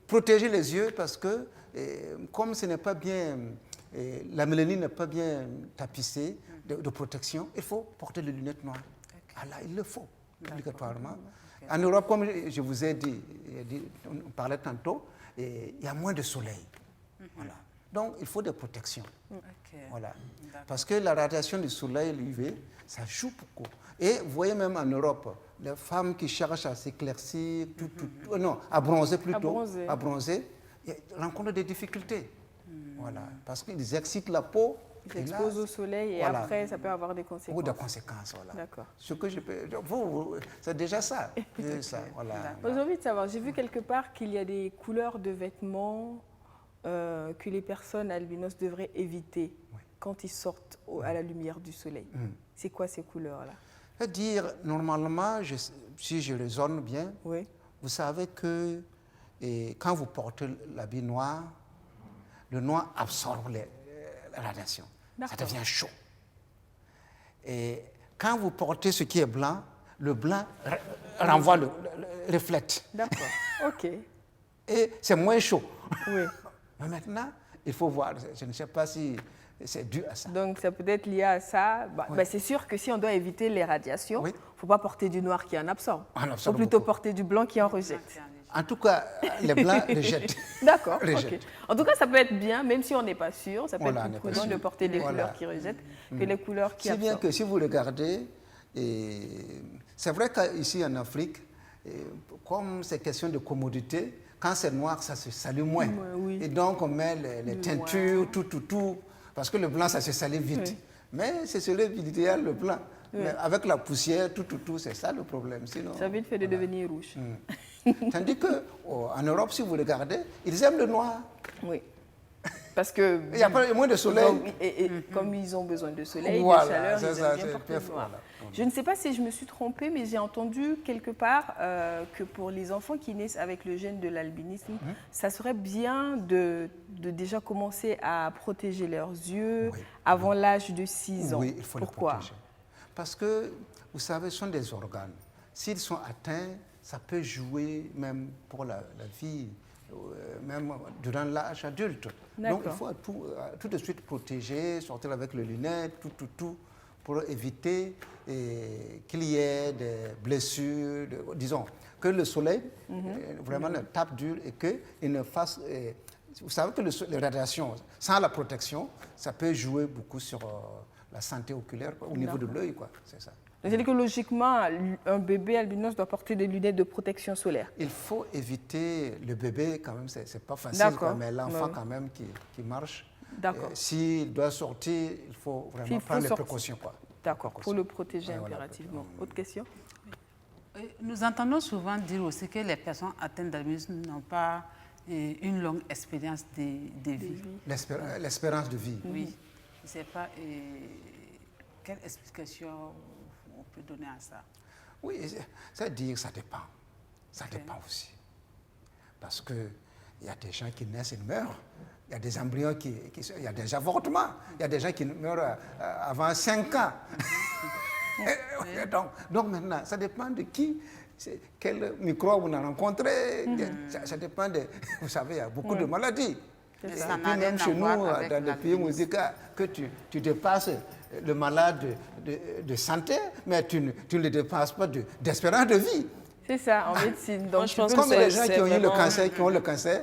protéger les yeux parce que comme ce n'est pas bien, la mélanine n'est pas bien tapissée de protection, il faut porter des lunettes noires. Ah là, il le faut, obligatoirement. En Europe, comme je vous ai dit, on parlait tantôt, il y a moins de soleil. Voilà. Donc, il faut des protections. Voilà. Parce que la radiation du soleil, l'UV, ça joue beaucoup. Et vous voyez même en Europe, les femmes qui cherchent à s'éclaircir, non, à bronzer plutôt, à bronzer, rencontrent des difficultés. Voilà. Parce qu'ils excitent la peau. Ils s'exposent au soleil et voilà. Après, ça peut avoir des conséquences. Ou des conséquences, voilà. D'accord. Ce que je peux... c'est déjà ça. Ça voilà. J'ai envie de savoir, j'ai vu quelque part qu'il y a des couleurs de vêtements que les personnes albinos devraient éviter quand ils sortent à la lumière du soleil. C'est quoi ces couleurs-là? C'est-à-dire, normalement, si je raisonne bien, vous savez que quand vous portez l'habit noir, le noir absorbe la radiation. Ça devient chaud. Et quand vous portez ce qui est blanc, le blanc renvoie reflète. D'accord, ok. Et c'est moins chaud. Oui. Mais maintenant, il faut voir. Je ne sais pas si c'est dû à ça. Donc, ça peut être lié à ça. C'est sûr que si on doit éviter les radiations, il ne faut pas porter du noir qui en absorbe. Il faut plutôt porter du blanc qui en rejette. En tout cas, les blancs rejettent. D'accord, ok. En tout cas, ça peut être bien, même si on n'est pas sûr, ça peut être plus prudent de porter des couleurs qui rejettent que les couleurs qui absorbent. Si bien que si vous regardez, c'est vrai qu'ici en Afrique, comme c'est question de commodité, quand c'est noir, ça se salit moins. Et donc, on met les teintures, tout, parce que le blanc, ça se salit vite. Mais c'est l'idéal, le blanc. Mais avec la poussière, tout, c'est ça le problème. Sinon, ça a vite fait de devenir rouge. Tandis qu'en Europe, si vous regardez, ils aiment le noir. Oui. Parce que... Il y a pas moins de soleil. Comme ils ont besoin de soleil, de chaleur, ils aiment bien porter le noir. Je ne sais pas si je me suis trompée, mais j'ai entendu quelque part que pour les enfants qui naissent avec le gène de l'albinisme, ça serait bien de déjà commencer à protéger leurs yeux avant l'âge de 6 ans. Oui, il faut les protéger. Parce que, vous savez, ce sont des organes. S'ils sont atteints, ça peut jouer même pour la vie, même durant l'âge adulte. Donc, il faut tout de suite protéger, sortir avec les lunettes, tout, pour éviter qu'il y ait des blessures, disons, que le soleil vraiment ne tape dur et qu'il ne fasse... vous savez que les radiations, sans la protection, ça peut jouer beaucoup sur la santé oculaire, au niveau de l'œil, c'est ça. C'est-à-dire que logiquement, un bébé albinos doit porter des lunettes de protection solaire. Il faut éviter le bébé, quand même, c'est pas facile, mais l'enfant quand même qui marche. S'il doit sortir, il faut vraiment prendre les précautions. D'accord, pour le protéger impérativement. Autre question? Nous entendons souvent dire aussi que les personnes atteintes d'albinisme n'ont pas une longue expérience de vie. L'espérance de vie. Oui. Je ne sais pas quelle explication on peut donner à ça. Oui, c'est-à-dire que ça dépend. Ça dépend aussi. Parce qu'il y a des gens qui naissent et meurent. Il y a des embryons il y a des avortements. Il y a des gens qui meurent avant 5 ans. Donc maintenant, ça dépend de qui, quel microbe on a rencontré. Ça dépend de... Vous savez, il y a beaucoup de maladies. Et puis même chez nous, dans les pays musulmans, que tu dépasses le malade de santé, mais tu ne le dépasses pas d'espérance de vie. C'est ça, en médecine. Donc, je pense comme les gens qui ont eu le cancer,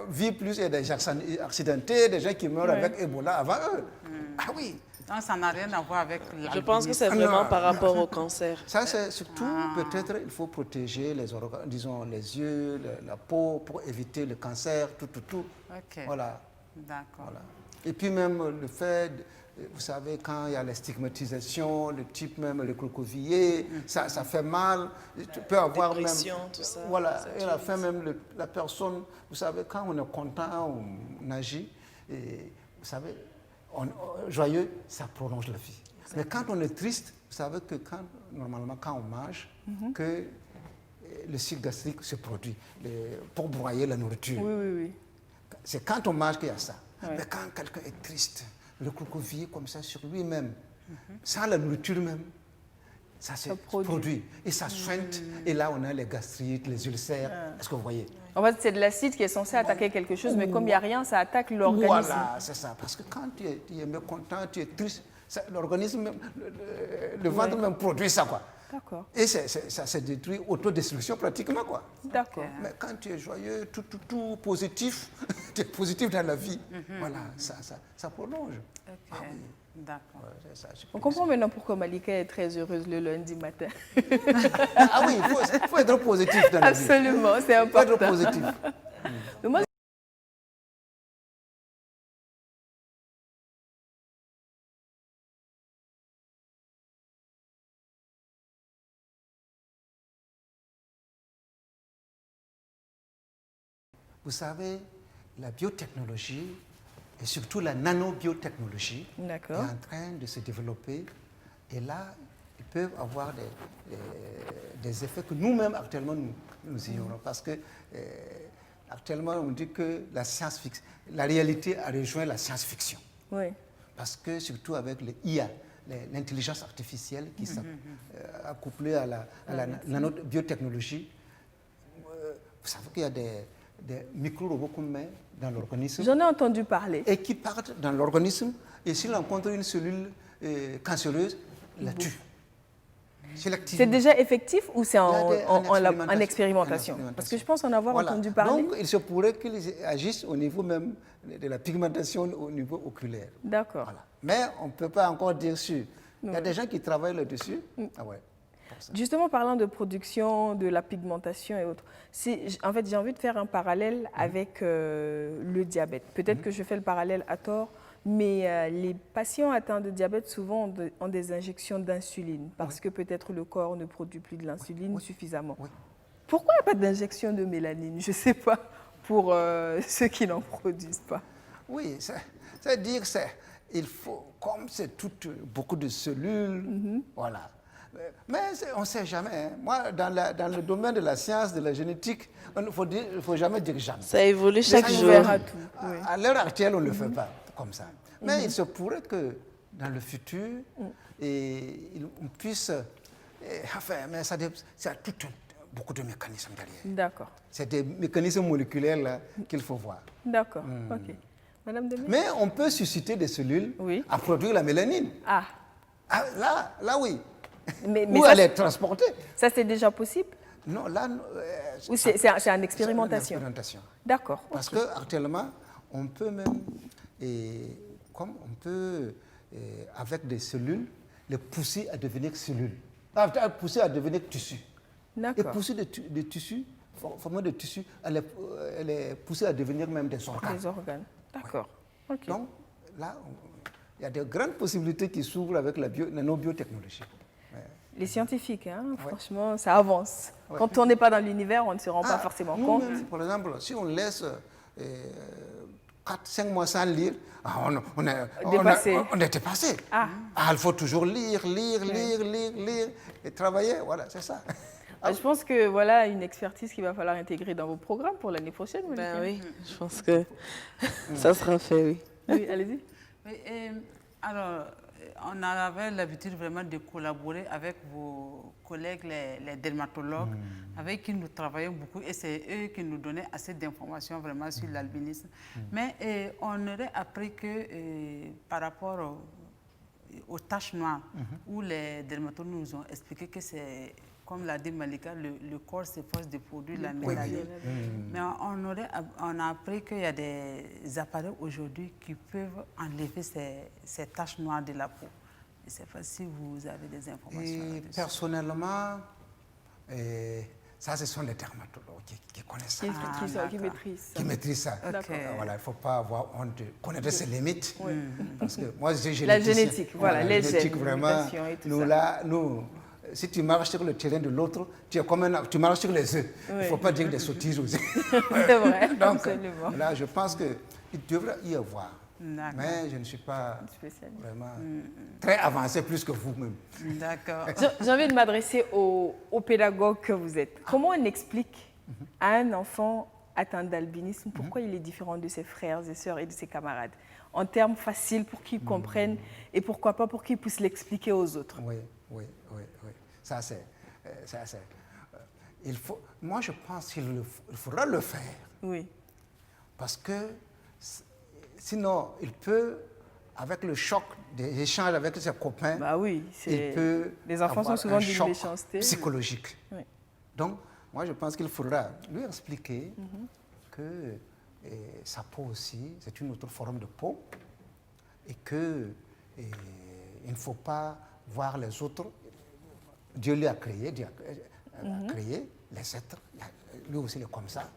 vivent plus, il y a des accidentés, des gens qui meurent avec Ebola avant eux. Ah oui. Donc, ça n'a rien à voir avec Je pense que c'est vraiment par rapport au cancer. Ça, c'est surtout, peut-être, il faut protéger les organes, disons, les yeux, la peau, pour éviter le cancer, tout. Ok. Voilà. D'accord. Voilà. Et puis même le fait vous savez, quand il y a la stigmatisation, le type même, le recroquevillé, ça fait mal. Tu peux avoir même... tout ça. Voilà, et à la fin même, la personne, vous savez, quand on est content, on agit, et, vous savez, joyeux, ça prolonge la vie. Mais quand on est triste, vous savez que normalement, quand on mange, que le cycle gastrique se produit pour broyer la nourriture. Oui. C'est quand on mange qu'il y a ça. Mais quand quelqu'un est triste, le recroquevillé comme ça sur lui-même, sans la nourriture même, ça se produit. Et ça sointe. Et là, on a les gastrites, les ulcères. Est-ce que vous voyez? En fait, c'est de l'acide qui est censé attaquer quelque chose, mais comme il n'y a rien, ça attaque l'organisme. Voilà, c'est ça. Parce que quand tu es mécontent, tu es triste, l'organisme, le ventre même produit ça, quoi. D'accord. Et ça se détruit, autodestruction pratiquement, quoi. D'accord. Mais quand tu es joyeux, tout positif, tu es positif dans la vie, voilà, ça prolonge. Okay. Ah oui. D'accord. Ouais, on comprend maintenant pourquoi Malika est très heureuse le lundi matin. Ah oui, il faut être positif dans la vie. Absolument, c'est important. Il faut être positif. Moi, vous savez, la biotechnologie et surtout la nanobiotechnologie est en train de se développer. Et là, ils peuvent avoir des effets que nous-mêmes, actuellement, nous ignorons. Parce que actuellement, on dit que la réalité a rejoint la science-fiction. Oui. Parce que surtout avec l'IA, l'intelligence artificielle qui s'est accouplée à la nanobiotechnologie, vous savez qu'il y a des micro-robots qu'on met dans l'organisme. J'en ai entendu parler. Et qui partent dans l'organisme, et s'ils rencontrent une cellule cancéreuse, la tuent. C'est déjà effectif ou c'est en expérimentation? Parce que je pense en avoir entendu parler. Donc, il se pourrait qu'ils agissent au niveau même de la pigmentation au niveau oculaire. D'accord. Voilà. Mais on ne peut pas encore dire sûr. Il y a des gens qui travaillent là-dessus. Ah ouais. Justement, parlant de production, de la pigmentation et autres, en fait, j'ai envie de faire un parallèle avec le diabète. Peut-être que je fais le parallèle à tort, mais les patients atteints de diabète souvent ont des injections d'insuline parce que peut-être le corps ne produit plus de l'insuline suffisamment. Pourquoi il n'y a pas d'injection de mélanine? Je ne sais pas, pour ceux qui n'en produisent pas. Oui, c'est-à-dire il faut, comme c'est beaucoup de cellules, voilà. Mais on ne sait jamais. Hein. Moi, dans le domaine de la science, de la génétique, il ne faut jamais dire jamais. Ça évolue chaque jour. À l'heure actuelle, on ne le fait pas comme ça. Mais il se pourrait que dans le futur, on puisse... Enfin, mais ça a beaucoup de mécanismes derrière. D'accord. C'est des mécanismes moléculaires là qu'il faut voir. D'accord, ok. Madame Demey? Mais on peut susciter des cellules à produire la mélanine. Ah. Là oui. Mais où elle est transportée. Ça, c'est déjà possible? Non, là... Ou c'est en expérimentation? D'accord. Parce qu'actuellement, on peut même, avec des cellules, les pousser à devenir cellules, pousser à devenir tissus. Et pousser des tissus, former des tissus, elle est poussée à devenir même des organes. Des organes, d'accord. Ouais. Okay. Donc, là, il y a de grandes possibilités qui s'ouvrent avec la nanobiotechnologie. Les scientifiques, hein, franchement, ça avance. Quand on n'est pas dans l'univers, on ne se rend pas forcément compte. Par exemple, si on laisse 4-5 mois sans lire, on est dépassé. Il faut toujours lire et travailler, voilà, c'est ça. Je pense que voilà une expertise qu'il va falloir intégrer dans vos programmes pour l'année prochaine. Ben oui, je pense que ça sera fait, oui. Oui, allez-y. Alors, on avait l'habitude vraiment de collaborer avec vos collègues, les dermatologues, avec qui nous travaillons beaucoup, et c'est eux qui nous donnaient assez d'informations vraiment sur l'albinisme. Mais on aurait appris que par rapport aux taches noires, où les dermatologues nous ont expliqué que c'est, comme l'a dit Malika, le corps s'efforce de produire la mélanine. Mais on a appris qu'il y a des appareils aujourd'hui qui peuvent enlever ces taches noires de la peau. Je ne sais pas si vous avez des informations là-dessus. Personnellement, Ça, ce sont les dermatologues qui connaissent ça. Qui maîtrisent ça. Voilà, il ne faut pas avoir honte de connaître ses limites. Oui. Parce que moi, j'ai génétique. La génétique, voilà, les génétique, gènes, vraiment. Nous, si tu marches sur le terrain de l'autre, tu marches sur les œufs. Il ne faut pas dire des sottises aussi. C'est vrai, donc, absolument. Là, je pense qu'il devrait y avoir. Mais je ne suis pas vraiment très avancé plus que vous-même. D'accord. J'ai envie de m'adresser au pédagogue que vous êtes. Comment on explique à un enfant atteint d'albinisme pourquoi il est différent de ses frères et sœurs et de ses camarades, en termes faciles pour qu'ils comprennent et pourquoi pas pour qu'ils puissent l'expliquer aux autres? Oui. Ça, c'est... moi, je pense qu'il faudra le faire. Oui. Parce que sinon, il peut, avec le choc des échanges avec ses copains, il peut les enfants sont souvent d'une méchanceté psychologique. Oui. Donc, moi, je pense qu'il faudra lui expliquer que sa peau aussi, c'est une autre forme de peau et qu'il ne faut pas voir les autres. Dieu lui a créé, créé les êtres, lui aussi il est comme ça,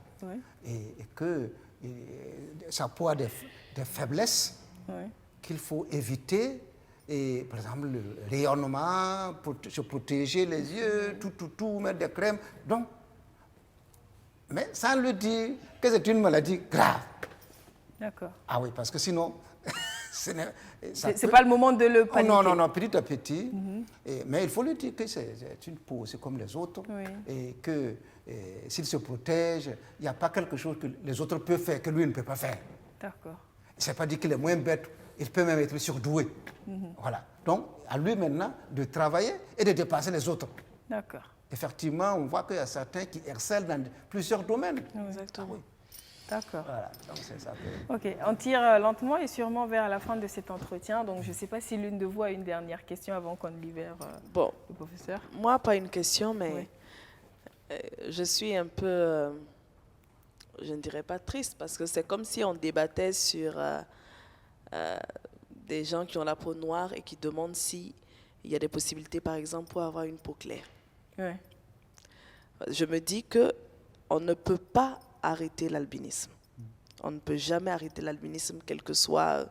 et que sa peau a des faiblesses qu'il faut éviter, et par exemple le rayonnement, pour se protéger les yeux, tout, mettre des crèmes, donc, mais sans lui dire que c'est une maladie grave. D'accord. Ah oui, parce que sinon... C'est pas le moment de le paniquer. Non, petit à petit. Mais il faut lui dire que c'est une peau, c'est comme les autres. Et que s'il se protège, il n'y a pas quelque chose que les autres peuvent faire que lui ne peut pas faire. D'accord. Ce n'est pas dit qu'il est moins bête, il peut même être surdoué. Voilà. Donc, à lui maintenant de travailler et de dépasser les autres. D'accord. Effectivement, on voit qu'il y a certains qui excellent dans plusieurs domaines. Exactement. Ah oui. D'accord. Voilà, donc c'est ça. Ok, on tire lentement et sûrement vers la fin de cet entretien. Donc, je ne sais pas si l'une de vous a une dernière question avant qu'on libère le professeur. Moi, pas une question, mais je suis un peu, je ne dirais pas triste, parce que c'est comme si on débattait sur des gens qui ont la peau noire et qui demandent s'il y a des possibilités, par exemple, pour avoir une peau claire. Ouais. Je me dis qu'on ne peut pas arrêter l'albinisme. On ne peut jamais arrêter l'albinisme, quelles que soient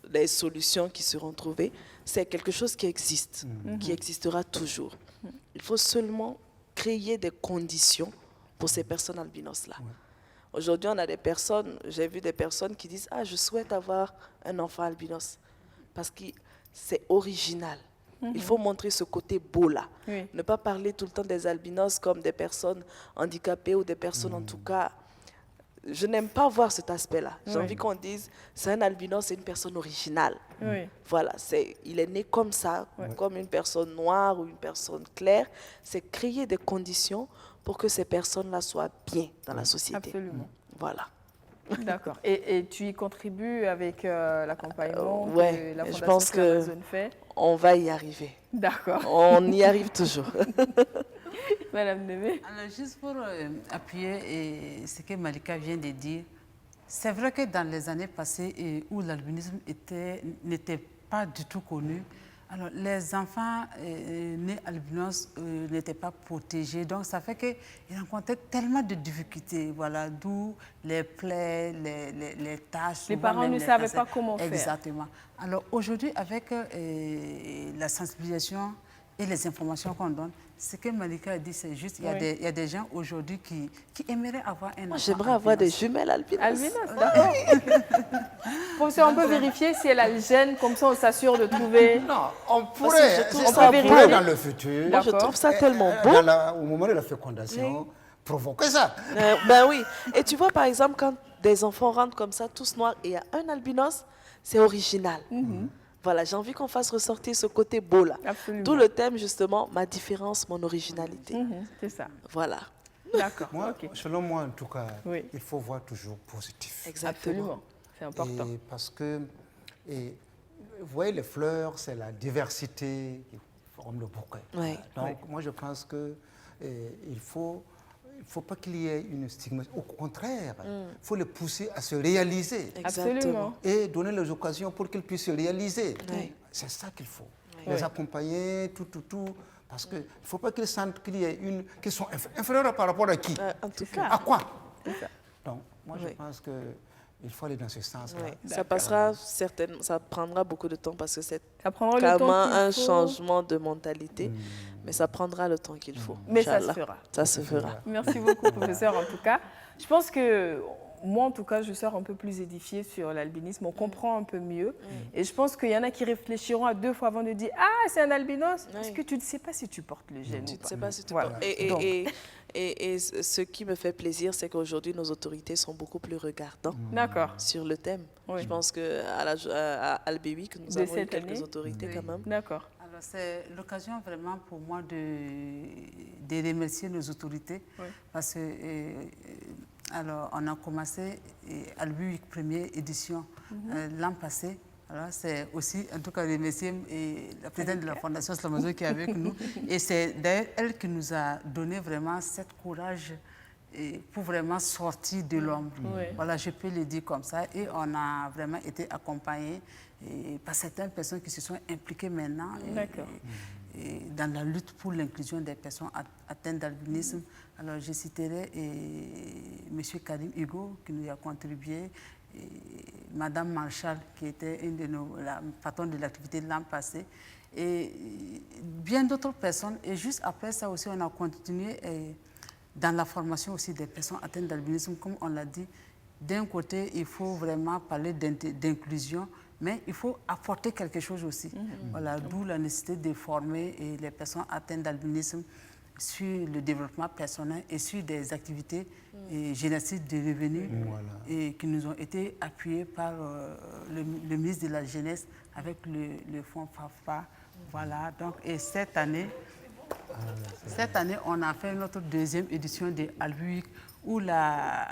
les solutions qui seront trouvées. C'est quelque chose qui existe, qui existera toujours. Il faut seulement créer des conditions pour ces personnes albinos-là. Aujourd'hui, on a des personnes, j'ai vu des personnes qui disent « Ah, je souhaite avoir un enfant albinos parce que c'est original. » Il faut montrer ce côté beau-là. Ne pas parler tout le temps des albinos comme des personnes handicapées ou des personnes, en tout cas... Je n'aime pas voir cet aspect-là. J'ai envie qu'on dise, c'est un albinos, c'est une personne originale. Voilà, il est né comme ça, comme une personne noire ou une personne claire. C'est créer des conditions pour que ces personnes-là soient bien dans la société. Absolument. Voilà. D'accord. Et tu y contribues avec l'accompagnement que la je Fondation pense Clamazone fait? On va y arriver. D'accord. On y arrive toujours. Madame Neme. Alors, juste pour appuyer ce que Malika vient de dire, c'est vrai que dans les années passées où l'albinisme n'était pas du tout connu, alors les enfants nés albinos n'étaient pas protégés. Donc, ça fait qu'ils rencontraient tellement de difficultés. Voilà, d'où les plaies, les taches. Les parents ne savaient pas comment faire. Exactement. Alors, aujourd'hui, avec la sensibilisation et les informations qu'on donne, ce que Malika a dit, c'est juste, il y a des gens aujourd'hui qui aimeraient avoir un enfant. Moi, j'aimerais avoir des jumelles albinos. Albinos, d'accord. Professeur, on peut vérifier si elle a le gène, comme ça on s'assure de trouver... Non, on pourrait vérifier dans le futur. Moi, je trouve ça tellement beau. Au moment de la fécondation, provoquer ça. Ben oui. Et tu vois, par exemple, quand des enfants rentrent comme ça, tous noirs, et il y a un albinos, c'est original. Voilà, j'ai envie qu'on fasse ressortir ce côté beau-là. D'où le thème, justement, ma différence, mon originalité. C'est ça. Voilà. D'accord. Selon moi, en tout cas, il faut voir toujours positif. Exactement. Absolument. C'est important. Parce que, vous voyez, les fleurs, c'est la diversité qui forme le bouquet. Donc, moi, je pense qu'il faut... Il ne faut pas qu'il y ait une stigmatisation. Au contraire, il faut les pousser à se réaliser. Absolument. Et donner les occasions pour qu'ils puissent se réaliser. C'est ça qu'il faut. Les accompagner, tout. Parce qu'il ne faut pas qu'ils sentent qu'ils sont inférieurs par rapport à qui? En tout cas. À quoi? Donc, moi, je pense qu'il faut aller dans ce sens-là. Ça passera certainement, ça prendra beaucoup de temps parce que c'est vraiment un changement de mentalité. Mais ça prendra le temps qu'il faut. Mais ça se fera. Ça se fera. Merci beaucoup, professeur, en tout cas. Je pense que moi, en tout cas, je sors un peu plus édifiée sur l'albinisme. On comprend un peu mieux. Et je pense qu'il y en a qui réfléchiront à 2 fois avant de dire « Ah, c'est un albinos !» Parce que tu ne sais pas si tu portes le gène ou pas. Tu ne sais pas si tu portes. Et ce qui me fait plaisir, c'est qu'aujourd'hui, nos autorités sont beaucoup plus regardantes sur le thème. Je pense qu'à Albéwi, que nous avons eu quelques autorités quand même. D'accord. Alors, c'est l'occasion vraiment pour moi de remercier nos autorités parce que alors, on a commencé Albéwi première édition l'an passé. Alors, c'est aussi, en tout cas, remercier la présidente de la Fondation Slamazo qui est avec nous. Et c'est d'ailleurs elle qui nous a donné vraiment cet courage pour vraiment sortir de l'ombre. Voilà, je peux le dire comme ça. Et on a vraiment été accompagnés par certaines personnes qui se sont impliquées maintenant dans la lutte pour l'inclusion des personnes atteintes d'albinisme. Alors, je citerai M. Karim Hugo qui nous a contribué, Madame Marshall qui était une de la patronne de l'activité de l'an passé, et bien d'autres personnes. Et juste après ça aussi, on a continué dans la formation aussi des personnes atteintes d'albinisme. Comme on l'a dit, d'un côté, il faut vraiment parler d'inclusion, mais il faut apporter quelque chose aussi. Voilà, d'où la nécessité de former les personnes atteintes d'albinisme sur le développement personnel et sur des activités génétiques de revenus et qui nous ont été appuyées par le ministre de la Jeunesse avec le fonds FAFPA. Voilà, donc, et cette année, on a fait notre 2e édition de Albéwi où la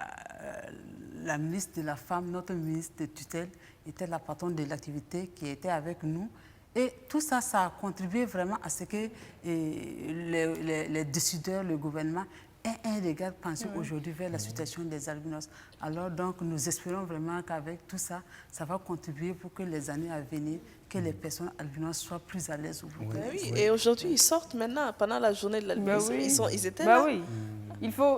ministre de la Femme, notre ministre de tutelle, était la patronne de l'activité qui était avec nous. Et tout ça, ça a contribué vraiment à ce que les décideurs, le gouvernement, aient un regard pensé aujourd'hui vers la situation des albinos. Alors donc, nous espérons vraiment qu'avec tout ça, ça va contribuer pour que les années à venir, que les personnes albinos soient plus à l'aise. Et aujourd'hui, ils sortent maintenant, pendant la journée de l'albinisme, ils étaient là.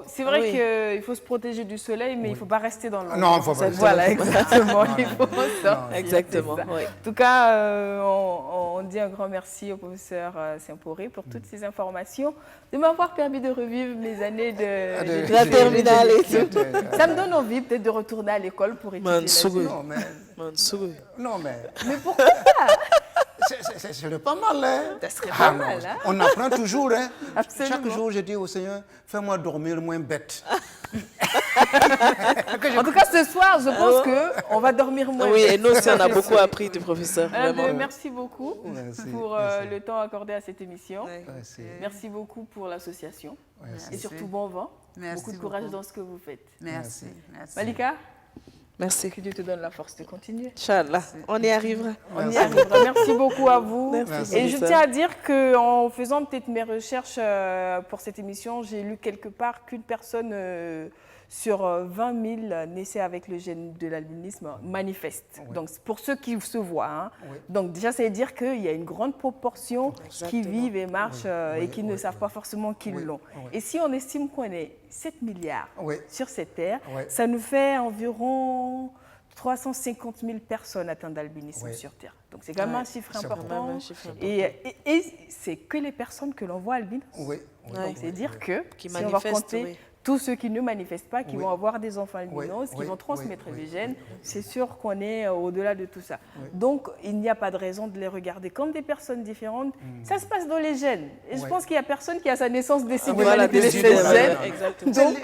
C'est vrai qu'il faut se protéger du soleil, mais il ne faut pas rester dans l'ombre. Non, il ne faut pas rester. Voilà, exactement. Il faut sortir. Exactement. En tout cas, on dit un grand merci au professeur Saint-Poré pour toutes ces informations, de m'avoir permis de revivre mes années de la terminale et tout. Ça me donne envie peut-être de retourner à l'école pour étudier Non, mais pourquoi? C'est pas mal, hein? Ça serait pas mal, hein? On apprend toujours, hein? Absolument. Chaque jour, je dis au Seigneur, fais-moi dormir moins bête. En tout cas, ce soir, je pense qu'on va dormir moins bête. Oui, et nous aussi, on a beaucoup appris du professeur. Merci beaucoup pour le temps accordé à cette émission. Merci beaucoup pour l'association. Et surtout, bon vent. Beaucoup de courage dans ce que vous faites. Merci. Malika? Merci. Que Dieu te donne la force de continuer. Inch'Allah, on y arrivera. Merci beaucoup à vous. Merci. Et je tiens à dire qu'en faisant peut-être mes recherches pour cette émission, j'ai lu quelque part qu'une personne sur 20 000 naissait avec le gène de l'albinisme manifeste. Donc, pour ceux qui se voient. Donc, déjà, ça veut dire qu'il y a une grande proportion qui vivent et marchent et qui ne savent pas forcément qu'ils l'ont. Et si on estime qu'on est 7 milliards sur cette terre, ça nous fait environ 350 000 personnes atteintes d'albinisme sur Terre. Donc, c'est quand même un chiffre important. Et c'est que les personnes que l'on voit albinos. Donc, c'est dire que si on va compter tous ceux qui ne manifestent pas, qui vont avoir des enfants albinos, qui vont transmettre les gènes, c'est sûr qu'on est au-delà de tout ça. Donc, il n'y a pas de raison de les regarder comme des personnes différentes. Ça se passe dans les gènes. Et je pense qu'il n'y a personne qui, à sa naissance, décide de manipuler ces gènes. Donc,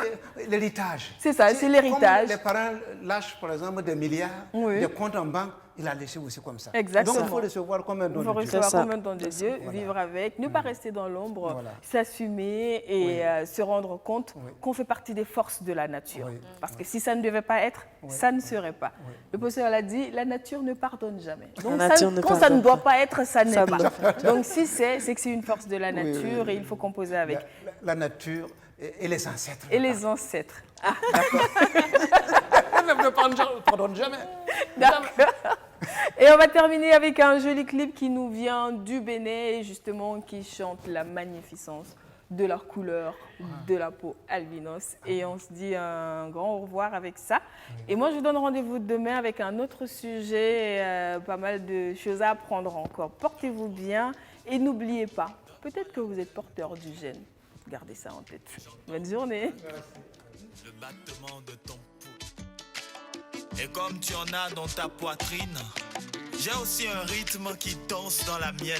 l'héritage. C'est ça, c'est l'héritage. Les parents lâchent, par exemple, des milliards, des comptes en banque, il a laissé aussi comme ça. Exactement. Donc, il faut recevoir comme un don de Dieu. Il faut recevoir comme un don de Dieu, vivre avec, ne pas rester dans l'ombre, s'assumer et se rendre compte qu'on fait partie des forces de la nature. Parce que si ça ne devait pas être, ça ne serait pas. Le professeur l'a dit, la nature ne pardonne jamais. Donc, quand ça ne doit pas être, ça n'est pas. Donc, si c'est que c'est une force de la nature et il faut composer avec. La nature et les ancêtres. Et les ancêtres. Ah, d'accord. Elle ne pardonne jamais. D'accord. Et on va terminer avec un joli clip qui nous vient du Bénin et justement qui chante la magnificence de la couleur de la peau albinos. Et on se dit un grand au revoir avec ça. Et moi, je vous donne rendez-vous demain avec un autre sujet, pas mal de choses à apprendre encore. Portez-vous bien et n'oubliez pas, peut-être que vous êtes porteur du gène. Gardez ça en tête. Bonne journée. Le battement de ton pouls. Et comme tu en as dans ta poitrine, j'ai aussi un rythme qui danse dans la mienne.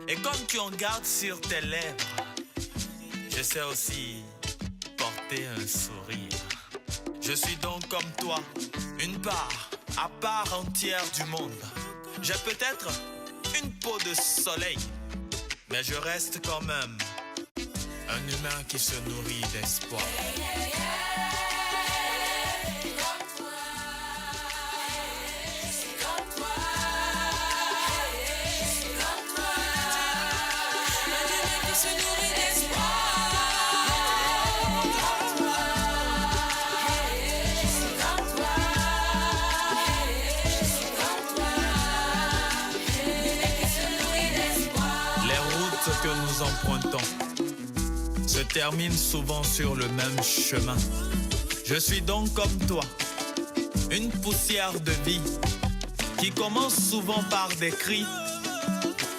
Et comme tu en gardes sur tes lèvres, je sais aussi porter un sourire. Je suis donc comme toi, une part à part entière du monde. J'ai peut-être une peau de soleil, mais je reste quand même un humain qui se nourrit d'espoir. Que nous empruntons se termine souvent sur le même chemin. Je suis donc comme toi, une poussière de vie qui commence souvent par des cris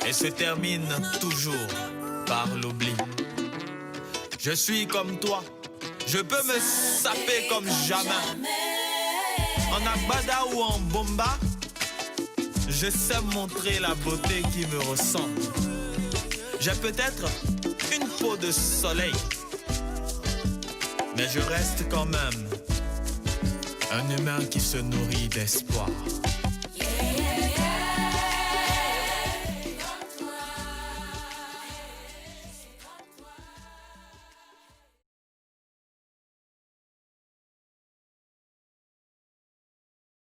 et se termine toujours par l'oubli. Je suis comme toi, je peux me saper comme jamais. En agbada ou en bomba, je sais montrer la beauté qui me ressemble. J'ai peut-être une peau de soleil, mais je reste quand même un humain qui se nourrit d'espoir.